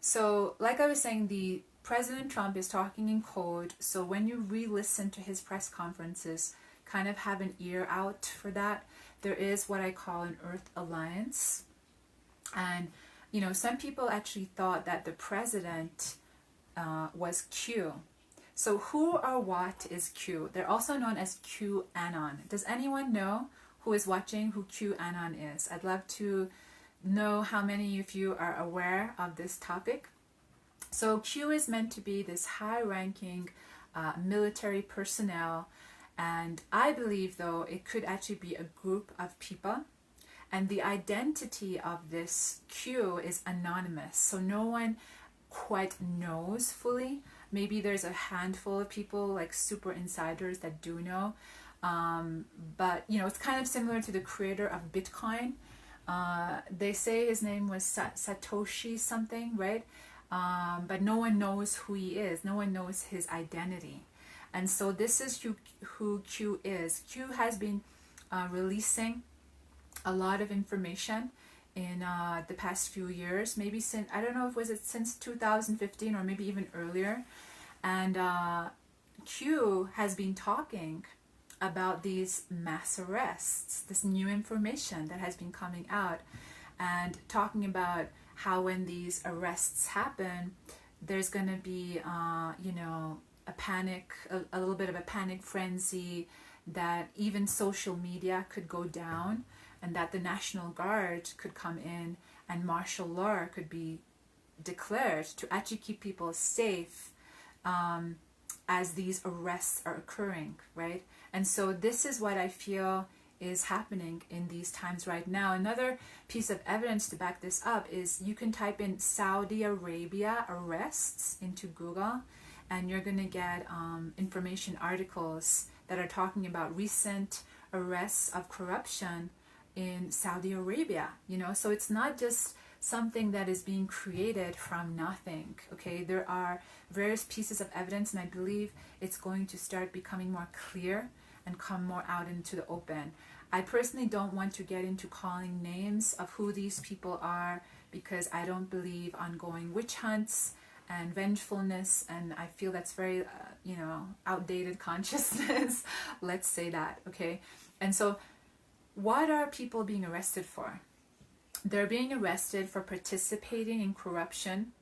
So like I was saying, the President Trump is talking in code, so when you re-listen to his press conferences, kind of have an ear out for that. There is what I call an Earth Alliance. And, you know, some people actually thought that the president was Q. So who or what is Q? They're also known as QAnon. Does anyone know who is watching who QAnon is? I'd love to know how many of you are aware of this topic. So Q is meant to be this high-ranking military personnel, and I believe, though, it could actually be a group of people, and the identity of this Q is anonymous, so no one quite knows fully. Maybe there's a handful of people, like super insiders, that do know, but you know, it's kind of similar to the creator of Bitcoin. They say his name was Satoshi something, right? But no one knows who he is. No one knows his identity. And so this is who Q is. Q has been releasing a lot of information in the past few years, maybe since, I don't know if it since 2015 or maybe even earlier. And Q has been talking about these mass arrests, this new information that has been coming out. and talking about how when these arrests happen, there's going to be, a panic, a little bit of a panic frenzy, that even social media could go down, and that the National Guard could come in and martial law could be declared to actually keep people safe as these arrests are occurring, right? And so this is what I feel is happening in these times right now. Another piece of evidence to back this up is you can type in Saudi Arabia arrests into Google, and you're going to get information articles that are talking about recent arrests of corruption in Saudi Arabia, so it's not just something that is being created from nothing, okay? There are various pieces of evidence, and I believe it's going to start becoming more clear and come more out into the open. I personally don't want to get into calling names of who these people are, because I don't believe ongoing witch hunts and vengefulness, and I feel that's very, outdated consciousness. Let's say that, okay? And so what are people being arrested for? They're being arrested for participating in corruption,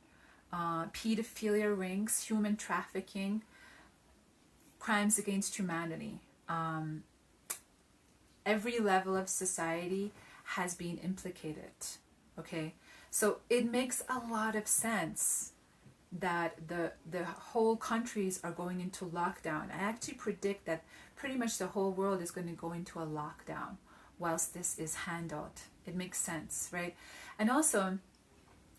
pedophilia rings, human trafficking, crimes against humanity. Every level of society has been implicated, okay? So it makes a lot of sense that the whole countries are going into lockdown. I actually predict that pretty much the whole world is going to go into a lockdown whilst this is handled. It makes sense, right? And also,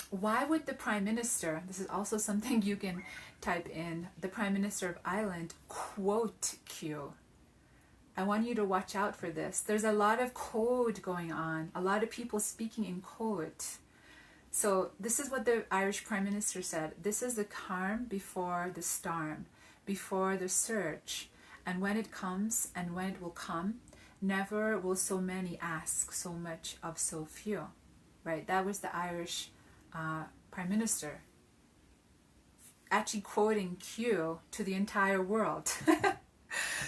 why would the Prime Minister, this is also something you can type in, the Prime Minister of Ireland, quote Q. I want you to watch out for this. There's a lot of code going on, a lot of people speaking in code. So this is what the Irish Prime Minister said. This is the calm before the storm, before the surge. And when it comes, and when it will come, never will so many ask so much of so few. Right? That was the Irish Prime Minister actually quoting Q to the entire world.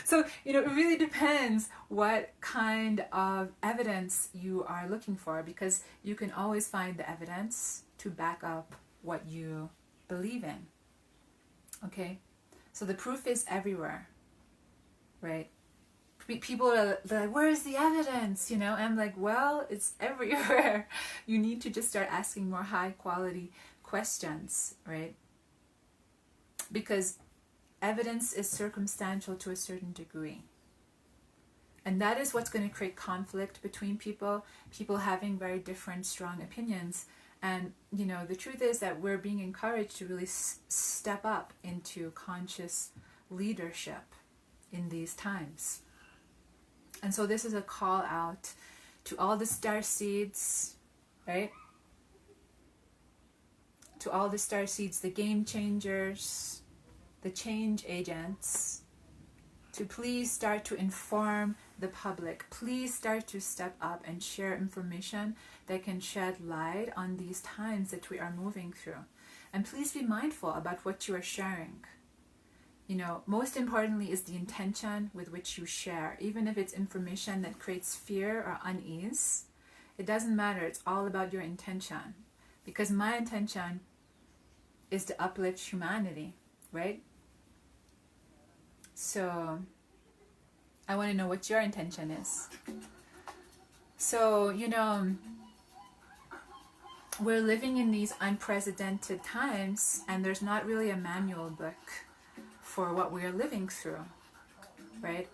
So, it really depends what kind of evidence you are looking for, because you can always find the evidence to back up what you believe in. Okay? So the proof is everywhere, right? People are like, where's the evidence? And I'm like, well, it's everywhere. You need to just start asking more high quality questions, right? Because evidence is circumstantial to a certain degree. And that is what's going to create conflict between people having very different, strong opinions. And, the truth is that we're being encouraged to really step up into conscious leadership in these times. And so this is a call out to all the star seeds, right? To all the star seeds, the game changers, the change agents, to please start to inform the public. Please start to step up and share information that can shed light on these times that we are moving through. And please be mindful about what you are sharing. Most importantly is the intention with which you share. Even if it's information that creates fear or unease, it doesn't matter. It's all about your intention. Because my intention is to uplift humanity, right? So I want to know what your intention is. So, we're living in these unprecedented times, and there's not really a manual book for what we are living through, right?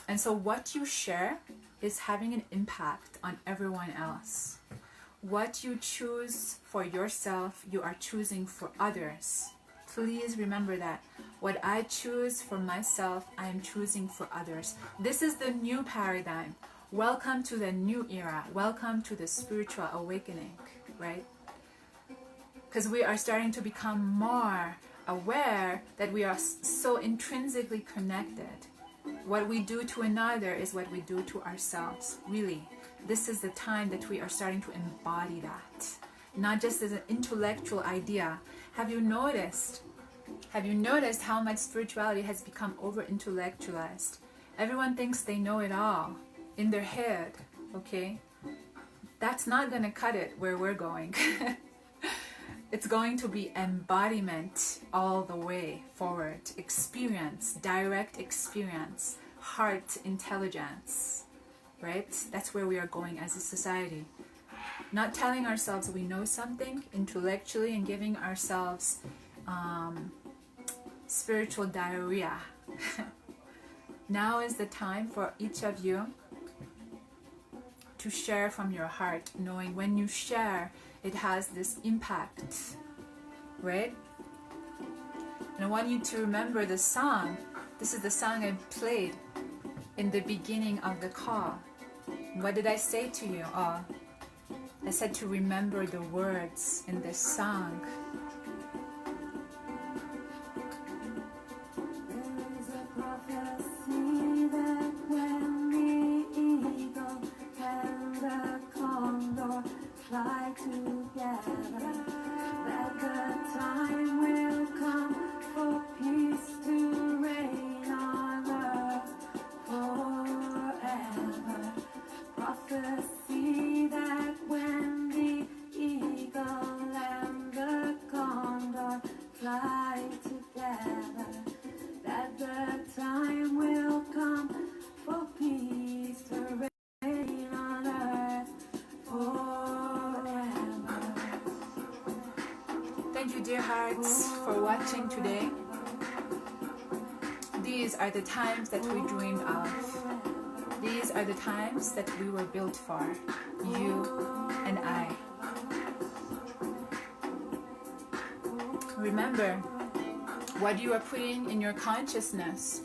And so what you share is having an impact on everyone else. What you choose for yourself, you are choosing for others. Please remember that. What I choose for myself, I am choosing for others. This is the new paradigm. Welcome to the new era. Welcome to the spiritual awakening, right? Because we are starting to become more aware that we are so intrinsically connected. What we do to another is what we do to ourselves. Really, this is the time that we are starting to embody that. Not just as an intellectual idea. Have you noticed how much spirituality has become over-intellectualized? Everyone thinks they know it all in their head, okay? that's not going to cut it where we're going. It's going to be embodiment all the way forward. Experience, direct experience, heart intelligence, right? That's where we are going as a society. Not telling ourselves we know something intellectually and giving ourselves spiritual diarrhea. Now is the time for each of you to share from your heart, knowing when you share, it has this impact, right? And I want you to remember the song. This is the song I played in the beginning of the call. What did I say to you? I said to remember the words in this song. Thank you, dear hearts, for watching today. These are the times that we dreamed of. These are the times that we were built for, you and I. Remember, what you are putting in your consciousness,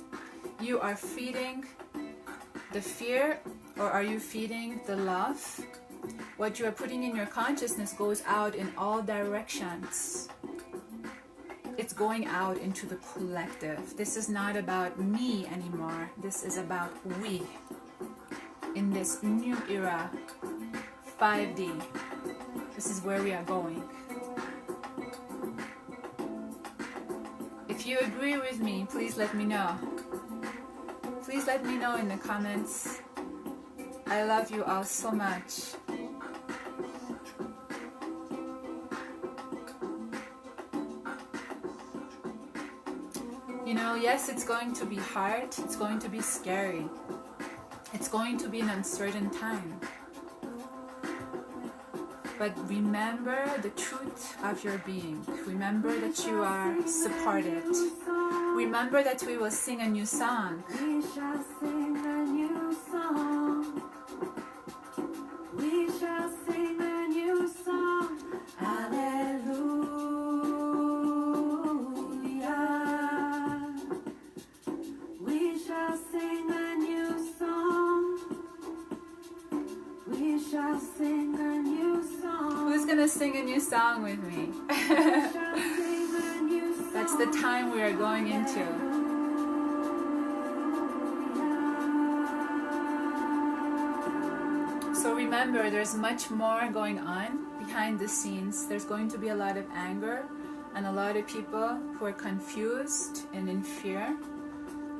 you are feeding the fear, or are you feeding the love? What you are putting in your consciousness goes out in all directions. It's going out into the collective. This is not about me anymore. This is about we. In this new era, 5D, this is where we are going. If you agree with me, please let me know. Please let me know in the comments. I love you all so much. You know, yes, it's going to be hard. It's going to be scary. It's going to be an uncertain time. But remember the truth of your being. Remember that you are supported. Remember that we will sing a new song. We shall sing a new song. We shall sing a new song. Hallelujah. We shall sing a new song. We shall sing a new song. Who's gonna sing a new song with me? That's the time we are going into. So remember, there's much more going on behind the scenes. There's going to be a lot of anger and a lot of people who are confused and in fear.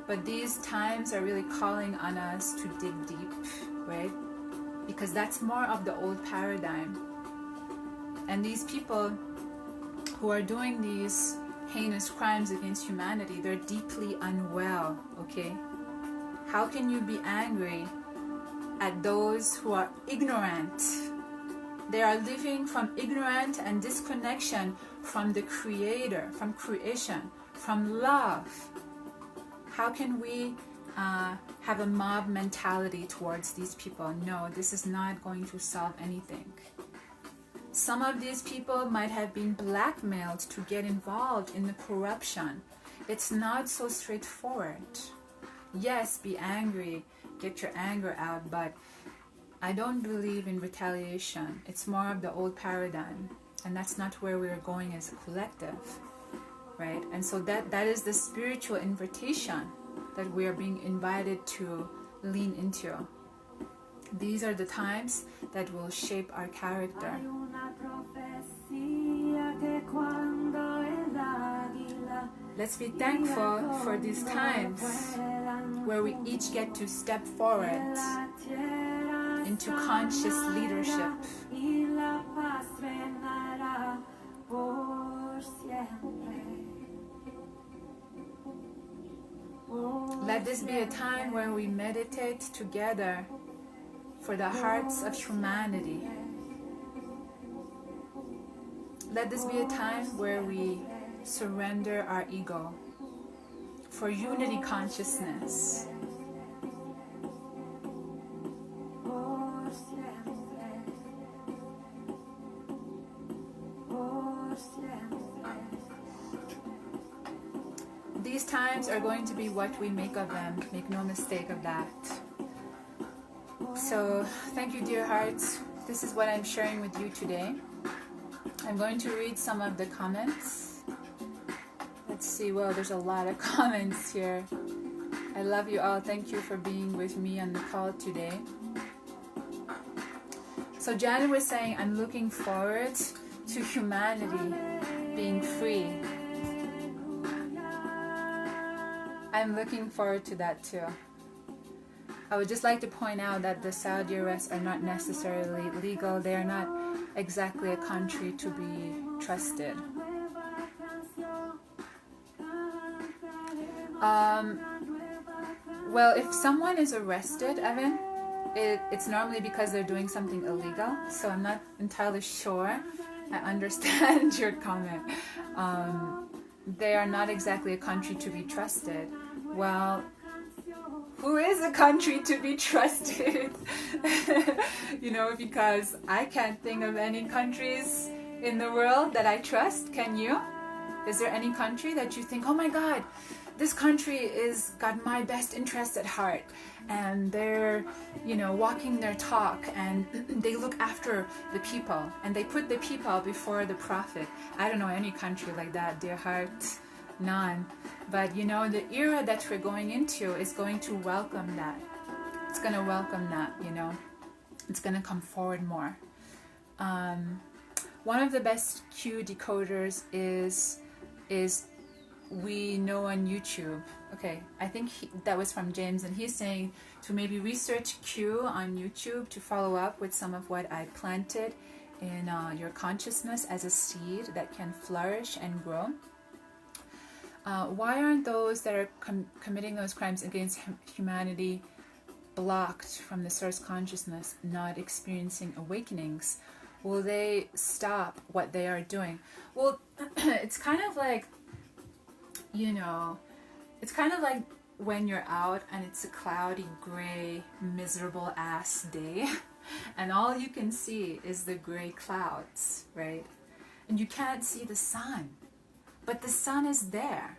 But these times are really calling on us to dig deep, right? Because that's more of the old paradigm. And these people who are doing these heinous crimes against humanity, they're deeply unwell, okay? How can you be angry at those who are ignorant? They are living from ignorance and disconnection from the Creator, from creation, from love. How can we have a mob mentality towards these people? No, this is not going to solve anything. Some of these people might have been blackmailed to get involved in the corruption. It's not so straightforward. Yes, be angry, get your anger out, but I don't believe in retaliation. It's more of the old paradigm, and that's not where we're going as a collective, right? And so that is the spiritual invitation that we are being invited to lean into. These are the times that will shape our character. Let's be thankful for these times where we each get to step forward into conscious leadership. y la paz reinará por siempre. Let this be a time where we meditate together for the hearts of humanity. Let this be a time where we surrender our ego for unity consciousness. Por siempre. Por siempre. These times are going to be what we make of them. Make no mistake of that. So, thank you, dear hearts. This is what I'm sharing with you today. I'm going to read some of the comments. Let's see. Well, there's a lot of comments here. I love you all. Thank you for being with me on the call today. So Janet was saying, I'm looking forward to humanity being free. I'm looking forward to that too. I would just like to point out that the Saudi arrests are not necessarily legal. They are not exactly a country to be trusted. Well, if someone is arrested, Evan, it's normally because they're doing something illegal. So I'm not entirely sure. I understand your comment. They are not exactly a country to be trusted. Well, who is a country to be trusted? You know, because I can't think of any countries in the world that I trust. Can you? Is there any country that you think, oh my God, this country is got my best interest at heart, and they're, you know, walking their talk, and they look after the people, and they put the people before the profit? I don't know any country like that, dear heart. None. But you know, the era that we're going into is going to welcome that. It's going to welcome that, you know. It's going to come forward more. One of the best Q decoders is we know on YouTube. Okay, I think that was from James, and he's saying to maybe research Q on YouTube to follow up with some of what I planted in your consciousness as a seed that can flourish and grow. Why aren't those that are committing those crimes against humanity blocked from the source consciousness, not experiencing awakenings? Will they stop what they are doing? Well, it's kind of like, you know, it's kind of like when you're out and it's a cloudy, gray, miserable ass day, and all you can see is the gray clouds, right? And you can't see the sun, but the sun is there.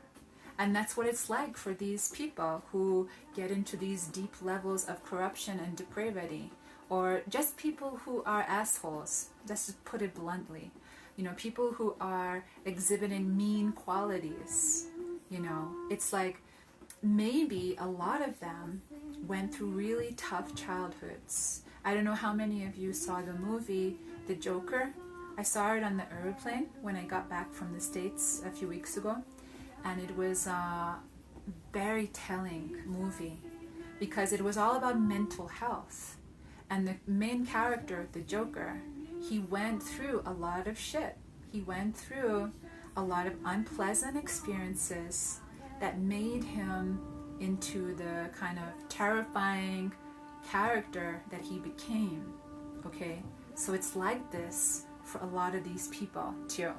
And that's what it's like for these people who get into these deep levels of corruption and depravity, or just people who are assholes, just to put it bluntly. You know, people who are exhibiting mean qualities. You know, it's like maybe a lot of them went through really tough childhoods. I don't know how many of you saw the movie The Joker. I saw it on the airplane when I got back from the States a few weeks ago. And it was a very telling movie because it was all about mental health. And the main character, the Joker, he went through a lot of shit. He went through a lot of unpleasant experiences that made him into the kind of terrifying character that he became. Okay? So it's like this for a lot of these people too.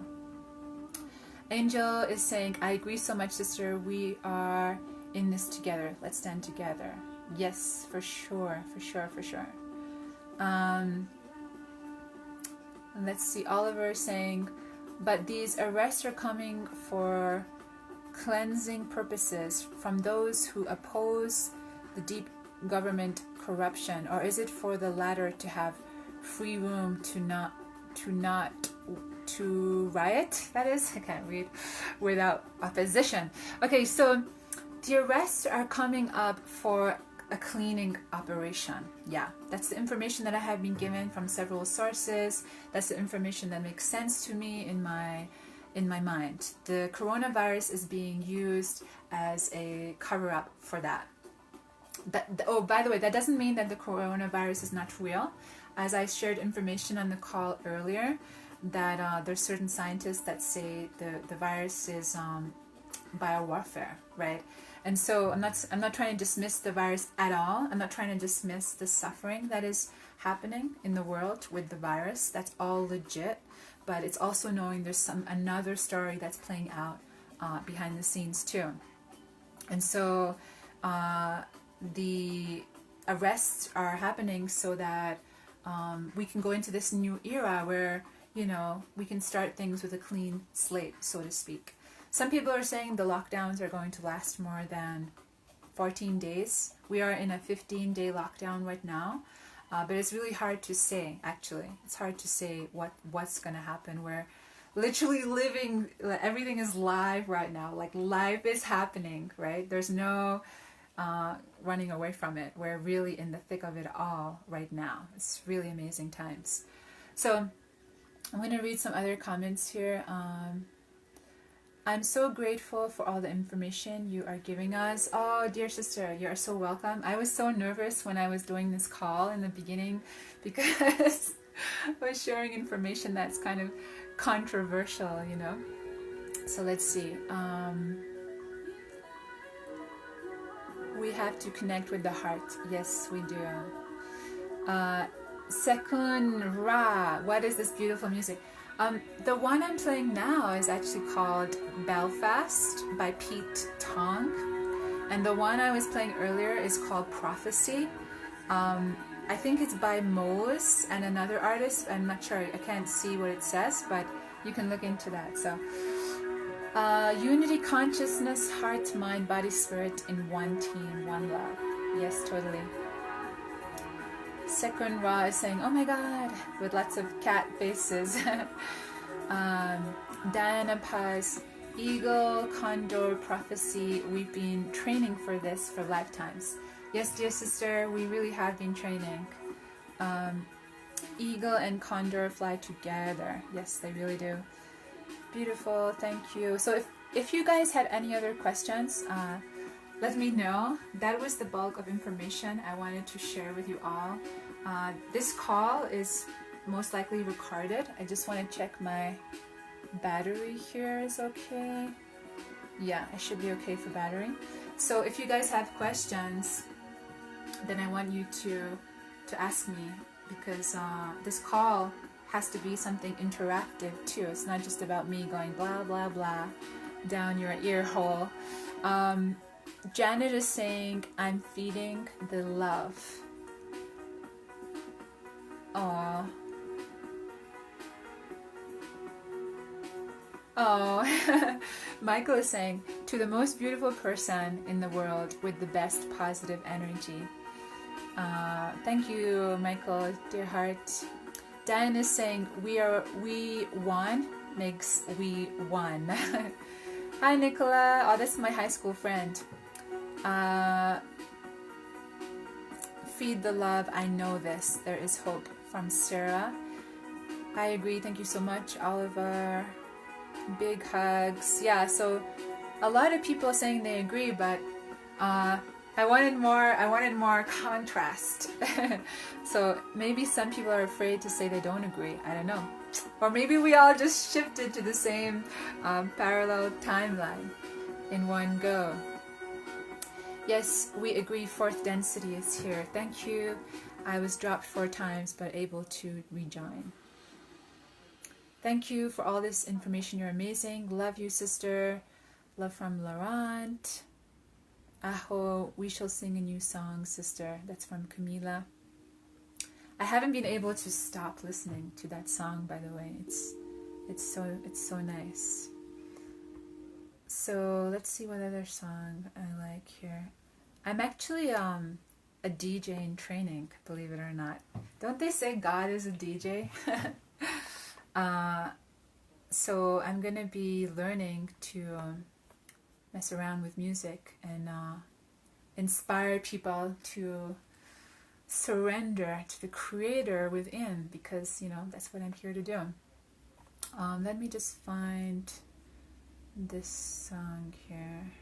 Angel is saying, I agree so much, sister. We are in this together. Let's stand together. Yes, for sure, for sure, for sure. And let's see, Oliver is saying, but these arrests are coming for cleansing purposes from those who oppose the deep government corruption, or is it for the latter to have free room to riot? That is, I can't read without opposition. Okay, so the arrests are coming up for a cleaning operation. Yeah, that's the information that I have been given from several sources. That's the information that makes sense to me in my mind. The coronavirus is being used as a cover-up for that. Oh, by the way, that doesn't mean that the coronavirus is not real. As I shared information on the call earlier, that there's certain scientists that say the virus is biowarfare, right? And so I'm not trying to dismiss the virus at all. I'm not trying to dismiss the suffering that is happening in the world with the virus. That's all legit, but it's also knowing there's another story that's playing out behind the scenes too. And so the arrests are happening so that we can go into this new era where, you know, we can start things with a clean slate, so to speak. Some people are saying the lockdowns are going to last more than 14 days. We are in a 15-day lockdown right now, but it's really hard to say, actually. It's hard to say what's going to happen. We're literally living, everything is live right now. Like, life is happening, right? There's no running away from it. We're really in the thick of it all right now. It's really amazing times. So I'm going to read some other comments here. I'm so grateful for all the information you are giving us. Oh, dear sister, you are so welcome. I was so nervous when I was doing this call in the beginning because I was sharing information that's kind of controversial, you know. So let's see. We have to connect with the heart. Yes, we do. Sekun Ra, what is this beautiful music? The one I'm playing now is actually called Belfast by Pete Tong. And the one I was playing earlier is called Prophecy. I think it's by Mose and another artist. I'm not sure. I can't see what it says, but you can look into that. So, unity, consciousness, heart, mind, body, spirit in one team, one love. Yes, totally. Sekun Ra is saying, oh my god, with lots of cat faces. Diana Paz, Eagle, Condor, Prophecy, we've been training for this for lifetimes. Yes, dear sister, we really have been training. Eagle and Condor fly together. Yes, they really do. Beautiful, thank you. So if you guys had any other questions, let me know. That was the bulk of information I wanted to share with you all. This call is most likely recorded. I just want to check my battery here is okay. Yeah, I should be okay for battery. So if you guys have questions, then I want you to ask me, because this call has to be something interactive too. It's not just about me going blah blah blah down your ear hole. Janet is saying, I'm feeding the love. Aww. Oh, Michael is saying, to the most beautiful person in the world with the best positive energy. Thank you, Michael, dear heart. Diane is saying, we won makes we won. Hi, Nicola. Oh, that's my high school friend. Feed the love, I know this. There is hope, from Sarah. I agree. Thank you so much, Oliver. Big hugs. Yeah, so a lot of people are saying they agree, but I wanted more contrast. So maybe some people are afraid to say they don't agree. I don't know. Or maybe we all just shifted to the same parallel timeline in one go. Yes, we agree, fourth density is here. Thank you. I was dropped 4 times but able to rejoin. Thank you for all this information. You're amazing. Love you, sister. Love from Laurent. Aho, we shall sing a new song, sister. That's from Camila. I haven't been able to stop listening to that song, by the way. It's so nice. So let's see what other song I like here. I'm actually a DJ in training, believe it or not. Don't they say God is a DJ? So I'm gonna be learning to mess around with music and inspire people to surrender to the creator within, because, you know, that's what I'm here to do. Let me just find this song here.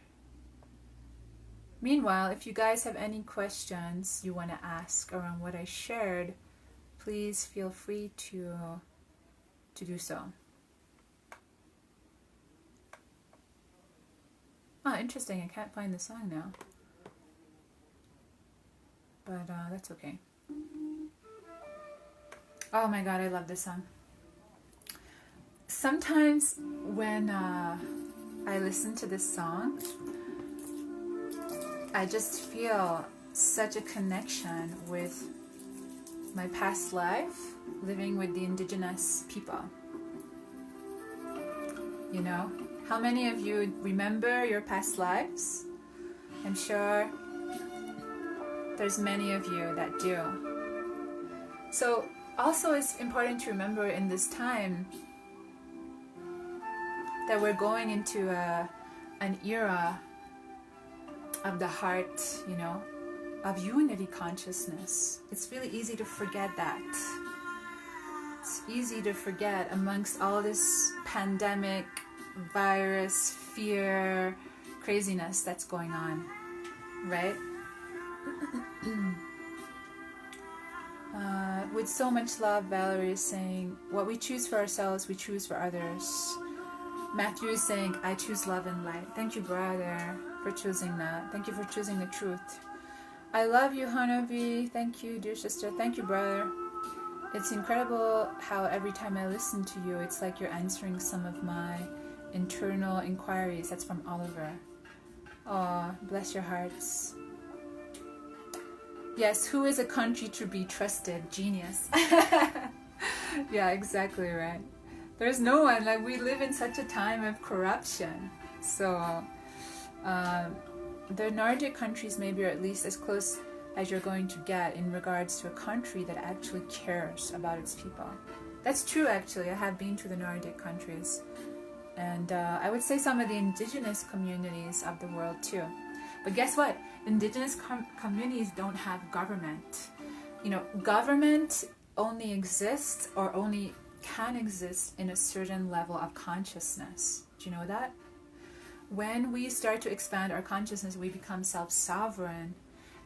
Meanwhile, if you guys have any questions you want to ask around what I shared, please feel free to do so. Oh, interesting. I can't find the song now. But that's okay. Oh my god, I love this song. Sometimes when I listen to this song, I just feel such a connection with my past life living with the indigenous people. You know, how many of you remember your past lives? I'm sure there's many of you that do. So also it's important to remember in this time that we're going into an era of the heart, you know, of unity consciousness. It's really easy to forget that. It's easy to forget amongst all this pandemic, virus, fear, craziness that's going on, right? With so much love, Valerie is saying, what we choose for ourselves, we choose for others. Matthew is saying, I choose love and light. Thank you, brother, for choosing that. Thank you for choosing the truth. I love you, Hanabi. Thank you, dear sister. Thank you, brother. It's incredible how every time I listen to you, it's like you're answering some of my internal inquiries. That's from Oliver. Oh, bless your hearts. Yes, who is a country to be trusted? Genius. Yeah, exactly right. There's no one. Like, we live in such a time of corruption. So, the Nordic countries maybe are at least as close as you're going to get in regards to a country that actually cares about its people. That's true, actually. I have been to the Nordic countries. And I would say some of the indigenous communities of the world too. But guess what? Indigenous communities don't have government. You know, government only exists or only can exist in a certain level of consciousness. Do you know that? When we start to expand our consciousness, we become self-sovereign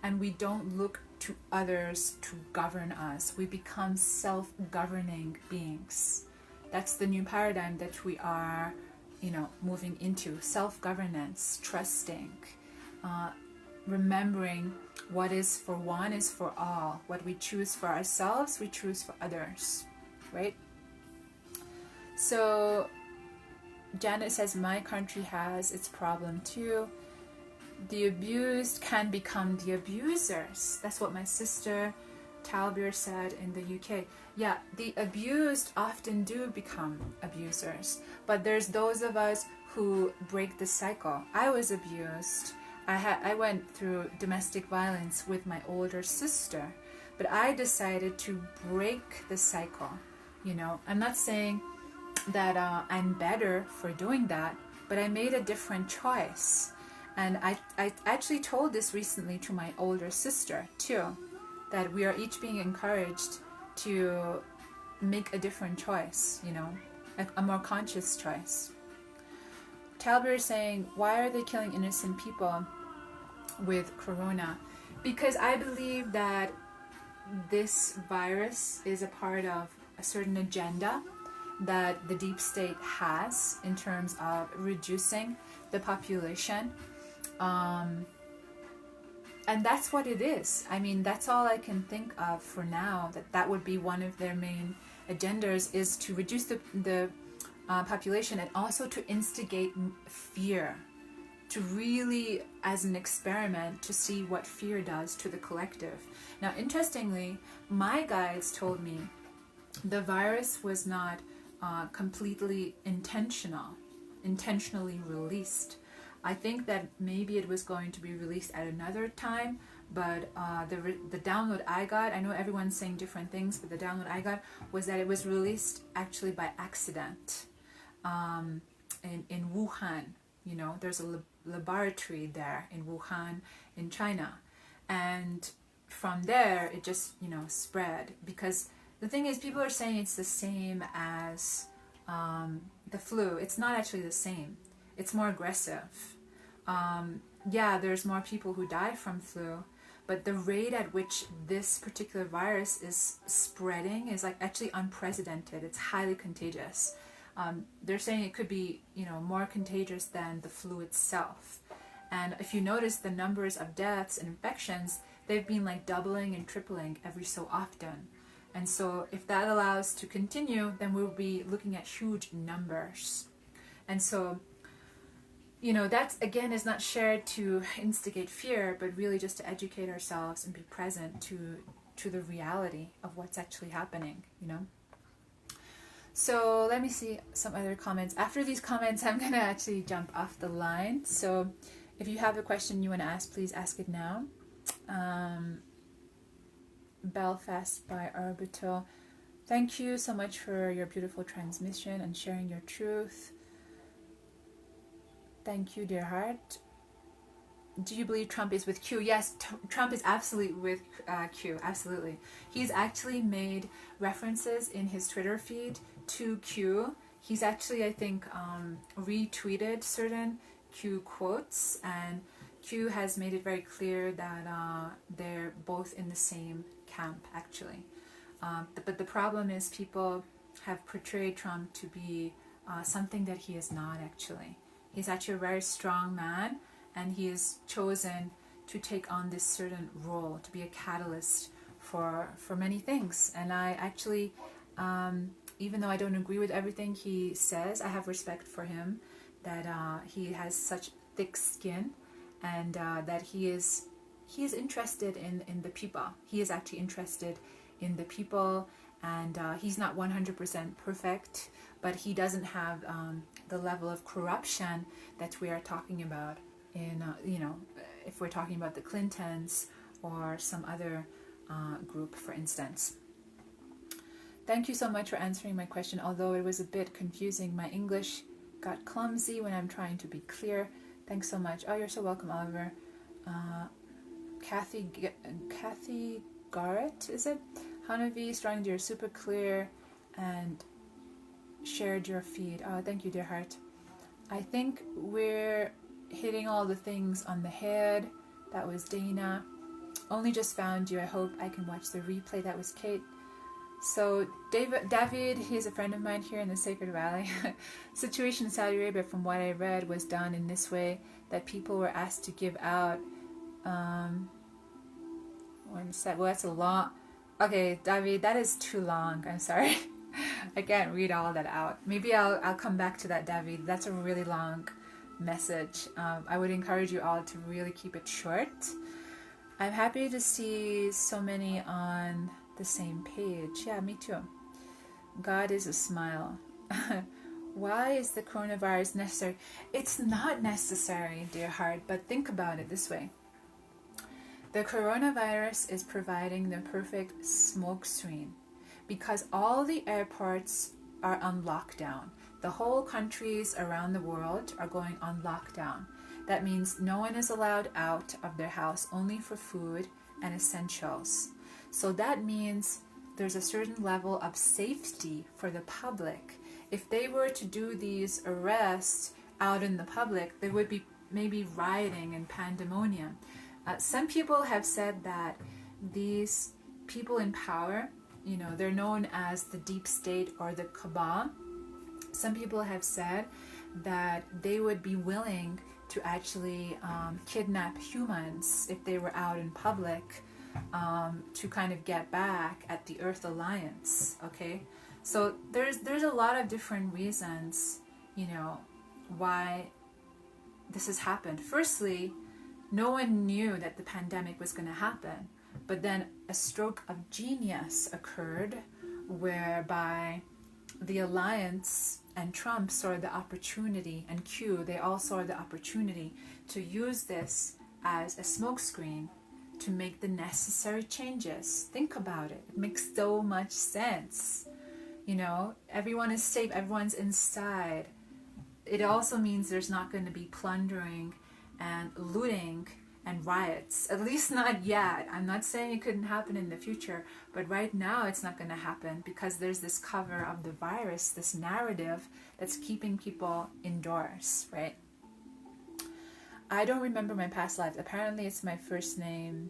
and we don't look to others to govern us. We become self-governing beings. That's the new paradigm that we are, you know, moving into. Self-governance, trusting, remembering what is for one is for all. What we choose for ourselves, we choose for others, right? So Janet says, my country has its problem too. The abused can become the abusers. That's what my sister Talbir said in the UK. Yeah, the abused often do become abusers, but there's those of us who break the cycle. I was abused. I went through domestic violence with my older sister, but I decided to break the cycle. You know, I'm not saying that I'm better for doing that, but I made a different choice. And I actually told this recently to my older sister too, that we are each being encouraged to make a different choice, you know, a more conscious choice. Talbot is saying, why are they killing innocent people with corona? Because I believe that this virus is a part of a certain agenda that the deep state has in terms of reducing the population. And that's what it is. I mean, that's all I can think of for now, that would be one of their main agendas, is to reduce the population and also to instigate fear, to really, as an experiment, to see what fear does to the collective. Now, interestingly, my guides told me the virus was not completely intentionally released. I think that maybe it was going to be released at another time, but the download I got, I know everyone's saying different things, but the download I got was that it was released actually by accident in Wuhan. You know, there's a laboratory there in Wuhan in China, and from there it just, you know, spread. Because the thing is, people are saying it's the same as the flu. It's not actually the same. It's more aggressive. yeah, there's more people who die from flu, but the rate at which this particular virus is spreading is like actually unprecedented. It's highly contagious. They're saying it could be, more contagious than the flu itself. And if you notice the numbers of deaths and infections, they've been like doubling and tripling every so often. And so if that allows to continue, then we'll be looking at huge numbers. And so, that again is not shared to instigate fear, but really just to educate ourselves and be present to the reality of what's actually happening, So let me see some other comments. After these comments, I'm going to actually jump off the line. So if you have a question you want to ask, please ask it now. Belfast by Orbital. Thank you so much for your beautiful transmission and sharing your truth. Thank you, dear heart. Do you believe Trump is with Q? Yes, Trump is absolutely with Q, absolutely. He's actually made references in his Twitter feed to Q. He's actually, I think, retweeted certain Q quotes, and Q has made it very clear that they're both in the same camp, actually. But the problem is people have portrayed Trump to be something that he is not, actually. He's actually a very strong man, and he has chosen to take on this certain role, to be a catalyst for many things. And I actually, even though I don't agree with everything he says, I have respect for him, that he has such thick skin, and that he is interested in the people. He is actually interested in the people, and he's not 100% perfect, but he doesn't have the level of corruption that we are talking about in, if we're talking about the Clintons or some other group, for instance. Thank you so much for answering my question. Although it was a bit confusing, my English got clumsy when I'm trying to be clear. Thanks so much. Oh, you're so welcome, Oliver. Kathy Garrett, is it? Hanavi, strong dear, super clear, and shared your feed. Oh, thank you, dear heart. I think we're hitting all the things on the head. That was Dana. Only just found you. I hope I can watch the replay. That was Kate. So David, he's a friend of mine here in the Sacred Valley. Situation in Saudi Arabia, from what I read, was done in this way, that people were asked to give out one sec. Well, that's a long. Okay, David, that is too long. I'm sorry. I can't read all that out. Maybe I'll come back to that, David. That's a really long message. I would encourage you all to really keep it short. I'm happy to see so many on the same page. Yeah, me too. God is a smile. Why is the coronavirus necessary? It's not necessary, dear heart, but think about it this way. The coronavirus is providing the perfect smokescreen because all the airports are on lockdown. The whole countries around the world are going on lockdown. That means no one is allowed out of their house, only for food and essentials. So that means there's a certain level of safety for the public. If they were to do these arrests out in the public, there would be maybe rioting and pandemonium. Some people have said that these people in power, they're known as the deep state or the cabal. Some people have said that they would be willing to actually kidnap humans if they were out in public, to kind of get back at the Earth Alliance. Okay, so there's a lot of different reasons, why this has happened. Firstly, no one knew that the pandemic was going to happen, but then a stroke of genius occurred whereby the Alliance and Trump saw the opportunity, and Q, they all saw the opportunity to use this as a smokescreen to make the necessary changes. Think about it. It makes so much sense. Everyone is safe, everyone's inside. It also means there's not going to be plundering and looting and riots, at least not yet. I'm not saying it couldn't happen in the future, but right now it's not going to happen because there's this cover of the virus, this narrative that's keeping people indoors, right? I don't remember my past lives. Apparently it's my first name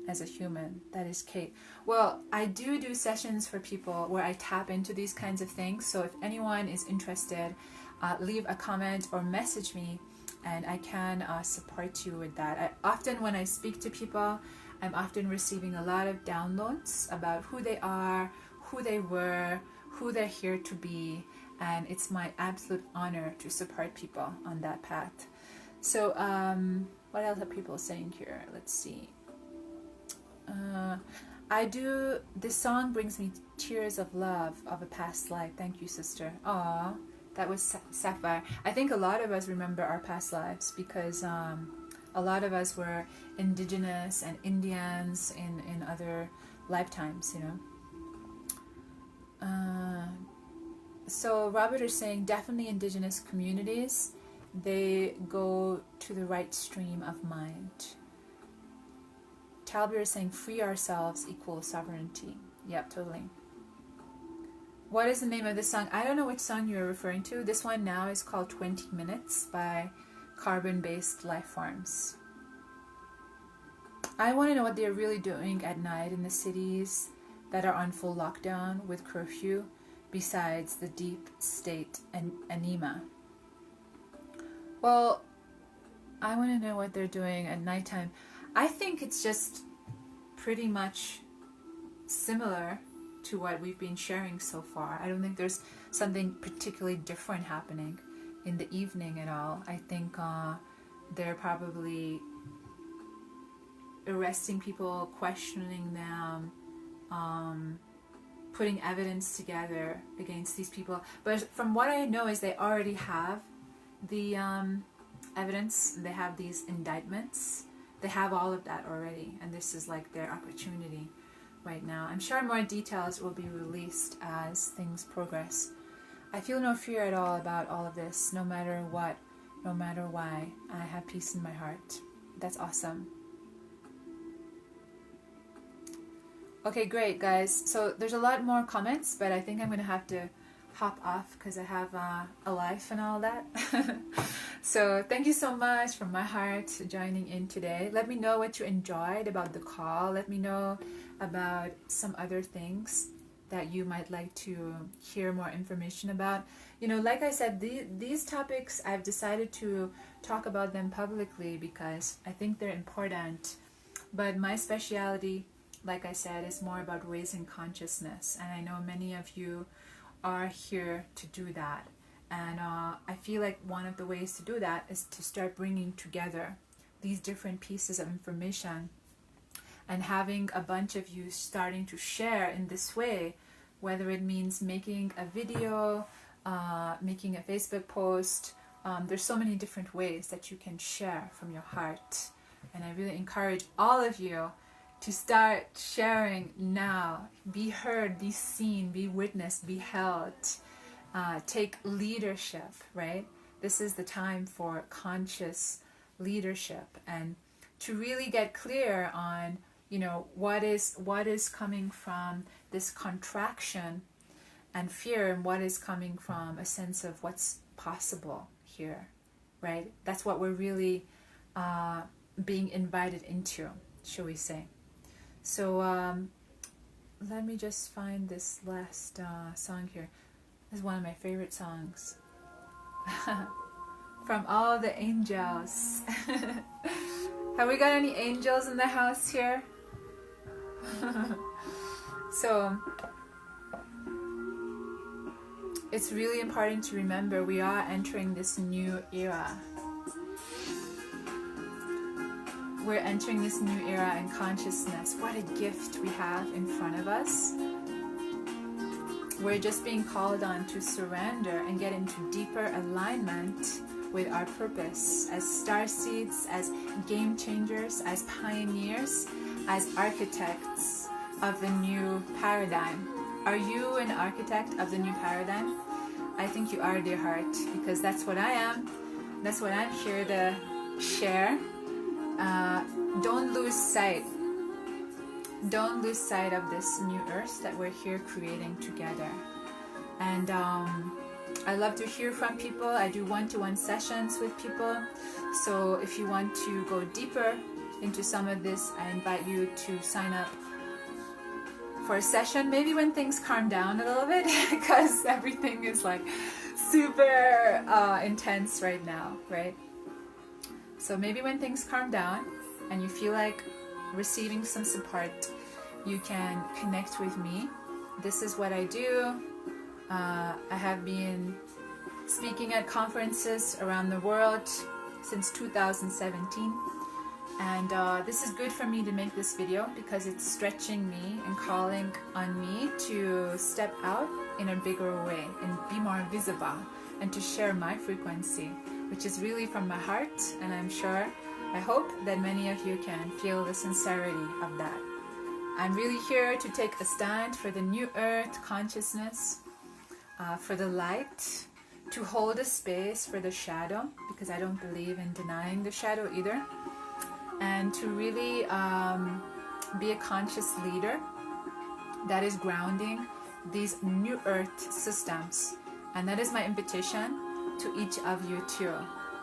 as a human. That is Kate. Well, I do sessions for people where I tap into these kinds of things. So if anyone is interested, leave a comment or message me, and I can support you with that. Often when I speak to people, I'm often receiving a lot of downloads about who they are, who they were, who they're here to be, and it's my absolute honor to support people on that path. So what else are people saying here? Let's see. This song brings me tears of love of a past life. Thank you, sister. Aw, that was Sapphire. I think a lot of us remember our past lives because a lot of us were indigenous and Indians in other lifetimes, you know. So Robert is saying definitely indigenous communities, they go to the right stream of mind. Talbot is saying free ourselves equals sovereignty. Yep, totally. What is the name of this song? I don't know which song you're referring to. This one now is called 20 Minutes by Carbon-Based Life Forms. I want to know what they're really doing at night in the cities that are on full lockdown with curfew, besides the deep state and anema. Well, I want to know what they're doing at nighttime. I think it's just pretty much similar to what we've been sharing so far. I don't think there's something particularly different happening in the evening at all. I think they're probably arresting people, questioning them, putting evidence together against these people. But from what I know is they already have the evidence. They have these indictments. They have all of that already, and this is like their opportunity right now. I'm sure more details will be released as things progress. I feel no fear at all about all of this, no matter what, no matter why. I have peace in my heart. That's awesome. Okay, great, guys. So there's a lot more comments, but I think I'm going to have to hop off because I have a life and all that. So thank you so much from my heart joining in today. Let me know what you enjoyed about the call. Let me know about some other things that you might like to hear more information about. You know, like I said, these topics, I've decided to talk about them publicly because I think they're important. But my specialty, like I said, is more about raising consciousness. And I know many of you are here to do that. And I feel like one of the ways to do that is to start bringing together these different pieces of information and having a bunch of you starting to share in this way, whether it means making a video, making a Facebook post. There's so many different ways that you can share from your heart. And I really encourage all of you to start sharing now. Be heard, be seen, be witnessed, be held. Take leadership, right? This is the time for conscious leadership and to really get clear on, you know, what is coming from this contraction and fear and what is coming from a sense of what's possible here, right? That's what we're really being invited into, shall we say. So let me just find this last song here. This is one of my favorite songs. From all the angels. Have we got any angels in the house here? So it's really important to remember we are entering this new era. We're entering this new era in consciousness. What a gift we have in front of us. We're just being called on to surrender and get into deeper alignment with our purpose as starseeds, as game changers, as pioneers, as architects of the new paradigm. Are you an architect of the new paradigm? I think you are, dear heart, because that's what I am. That's what I'm here to share. Don't lose sight. Don't lose sight of this new earth that we're here creating together. And I love to hear from people. I do one-to-one sessions with people. So if you want to go deeper into some of this, I invite you to sign up for a session, maybe when things calm down a little bit, because everything is like super intense right now, right? So maybe when things calm down and you feel like receiving some support, you can connect with me. This is what I do. I have been speaking at conferences around the world since 2017. And this is good for me to make this video because it's stretching me and calling on me to step out in a bigger way and be more visible and to share my frequency, which is really from my heart. And I hope that many of you can feel the sincerity of that. I'm really here to take a stand for the new earth consciousness, for the light, to hold a space for the shadow, because I don't believe in denying the shadow either. And to really be a conscious leader that is grounding these new earth systems. And that is my invitation to each of you too.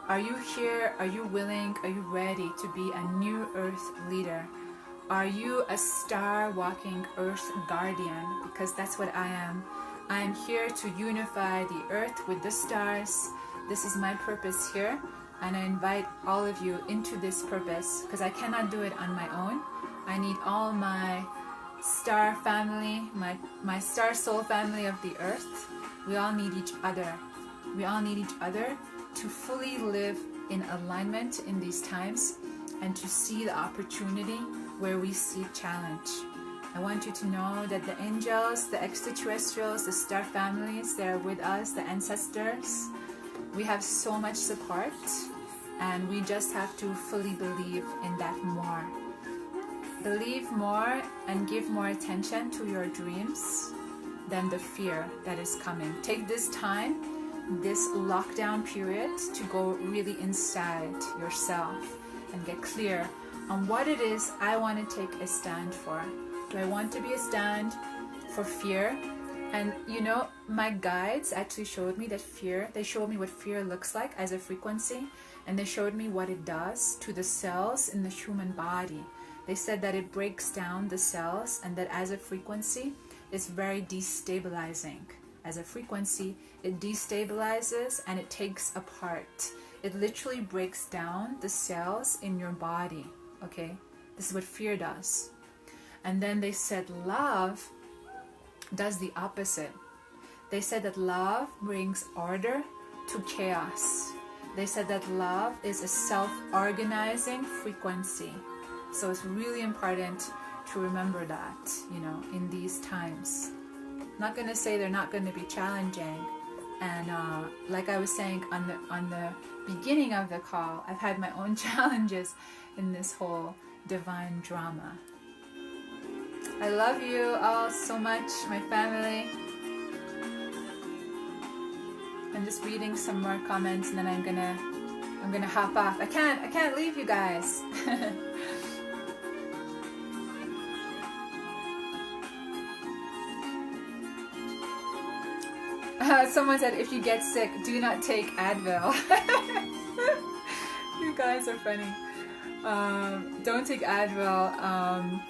Are you here? Are you willing? Are you ready to be a new earth leader? Are you a star walking earth guardian? Because that's what I am. I am here to unify the earth with the stars. This is my purpose here. And I invite all of you into this purpose because I cannot do it on my own. I need all my star family, my star soul family of the earth. We all need each other. We all need each other to fully live in alignment in these times and to see the opportunity where we see challenge. I want you to know that the angels, the extraterrestrials, the star families, they're with us, the ancestors. We have so much support, and we just have to fully believe in that more. Believe more and give more attention to your dreams than the fear that is coming. Take this time, this lockdown period, to go really inside yourself and get clear on what it is I want to take a stand for. Do I want to be a stand for fear? And you know, my guides actually showed me that fear, they showed me what fear looks like as a frequency, and they showed me what it does to the cells in the human body. They said that it breaks down the cells and that as a frequency, it's very destabilizing. As a frequency, it destabilizes and it takes apart. It literally breaks down the cells in your body, okay? This is what fear does. And then they said love does the opposite. They said that love brings order to chaos. They said that love is a self-organizing frequency. So it's really important to remember that, you know, in these times. I'm not going to say they're not going to be challenging. And like I was saying on the beginning of the call, I've had my own challenges in this whole divine drama. I love you all so much, my family. I'm just reading some more comments and then I'm gonna hop off. I can't leave you guys. Someone said if you get sick, do not take Advil. You guys are funny. Don't take Advil.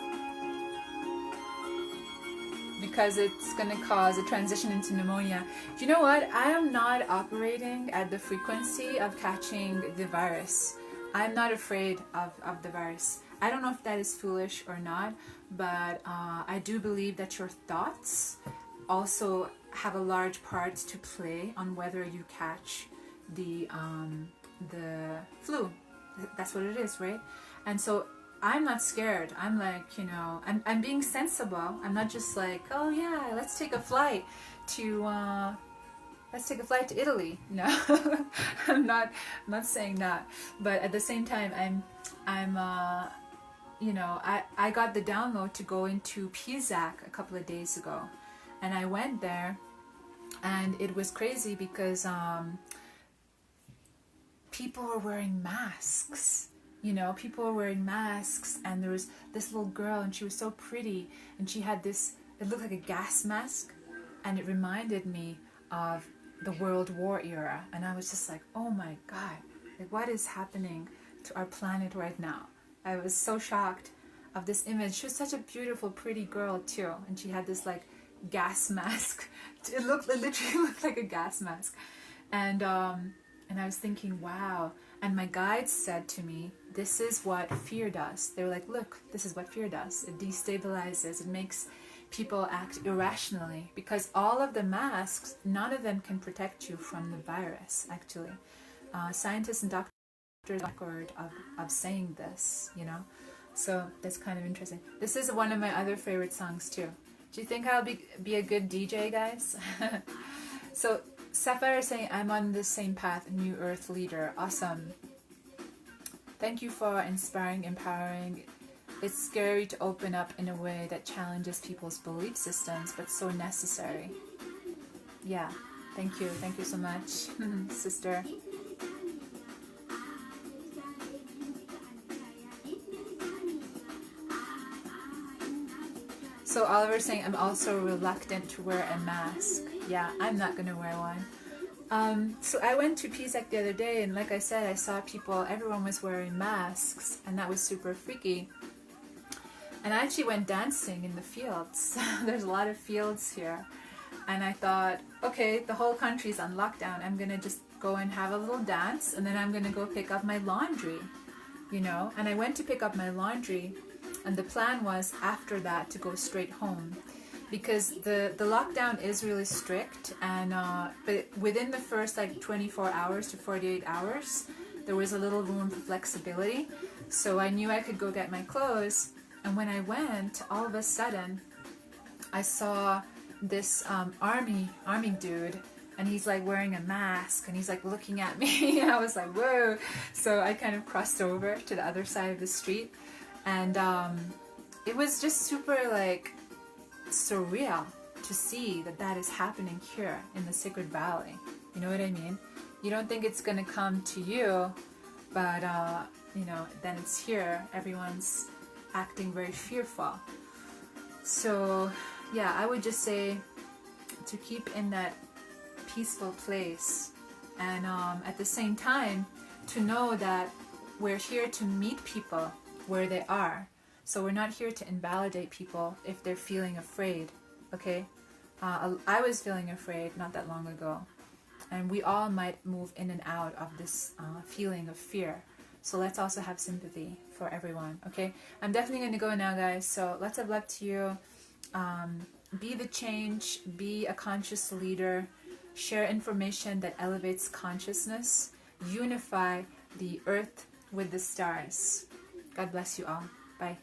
Because it's going to cause a transition into pneumonia. Do you know what? I am not operating at the frequency of catching the virus. I'm not afraid of the virus. I don't know if that is foolish or not, but I do believe that your thoughts also have a large part to play on whether you catch the flu. That's what it is, right? And so I'm not scared. I'm like, you know, I'm being sensible. I'm not just like, oh yeah, let's take a flight to Italy. No, I'm not saying that. But at the same time, I'm you know, I got the download to go into Pisac a couple of days ago, and I went there, and it was crazy because people were wearing masks. You know, people were wearing masks, and there was this little girl, and she was so pretty, and she had this, it looked like a gas mask, and it reminded me of the World War era. And I was just like, oh my God, like what is happening to our planet right now? I was so shocked of this image. She was such a beautiful, pretty girl too. And she had this like gas mask. It literally looked like a gas mask. And I was thinking, wow. And my guides said to me, this is what fear does. They were like, look, this is what fear does. It destabilizes. It makes people act irrationally. Because all of the masks, none of them can protect you from the virus, actually. Scientists and doctors record of saying this, you know. So that's kind of interesting. This is one of my other favorite songs too. Do you think I'll be a good DJ, guys? So Sapphire is saying, I'm on the same path, New Earth leader. Awesome. Thank you for inspiring, empowering. It's scary to open up in a way that challenges people's belief systems, but so necessary. Yeah, thank you. Thank you so much, sister. So Oliver's saying, I'm also reluctant to wear a mask. Yeah, I'm not going to wear one. So I went to PSEC the other day, and like I said, I saw people, everyone was wearing masks, and that was super freaky. And I actually went dancing in the fields. There's a lot of fields here. And I thought, okay, the whole country's on lockdown. I'm going to just go and have a little dance, and then I'm going to go pick up my laundry, you know. And I went to pick up my laundry, and the plan was after that to go straight home, because the lockdown is really strict, and but within the first like 24 hours to 48 hours, there was a little room for flexibility. So I knew I could go get my clothes, and when I went, all of a sudden, I saw this army dude, and he's like wearing a mask, and he's like looking at me. I was like, whoa. So I kind of crossed over to the other side of the street, and it was just super like surreal to see that is happening here in the Sacred Valley. You know what I mean? You don't think it's gonna come to you, but you know, then it's here. Everyone's acting very fearful. So yeah, I would just say to keep in that peaceful place, and at the same time to know that we're here to meet people where they are. So we're not here to invalidate people if they're feeling afraid, okay? I was feeling afraid not that long ago, and we all might move in and out of this feeling of fear. So let's also have sympathy for everyone, okay? I'm definitely going to go now, guys, so lots of love to you. Be the change, be a conscious leader, share information that elevates consciousness, unify the earth with the stars. God bless you all. Bye.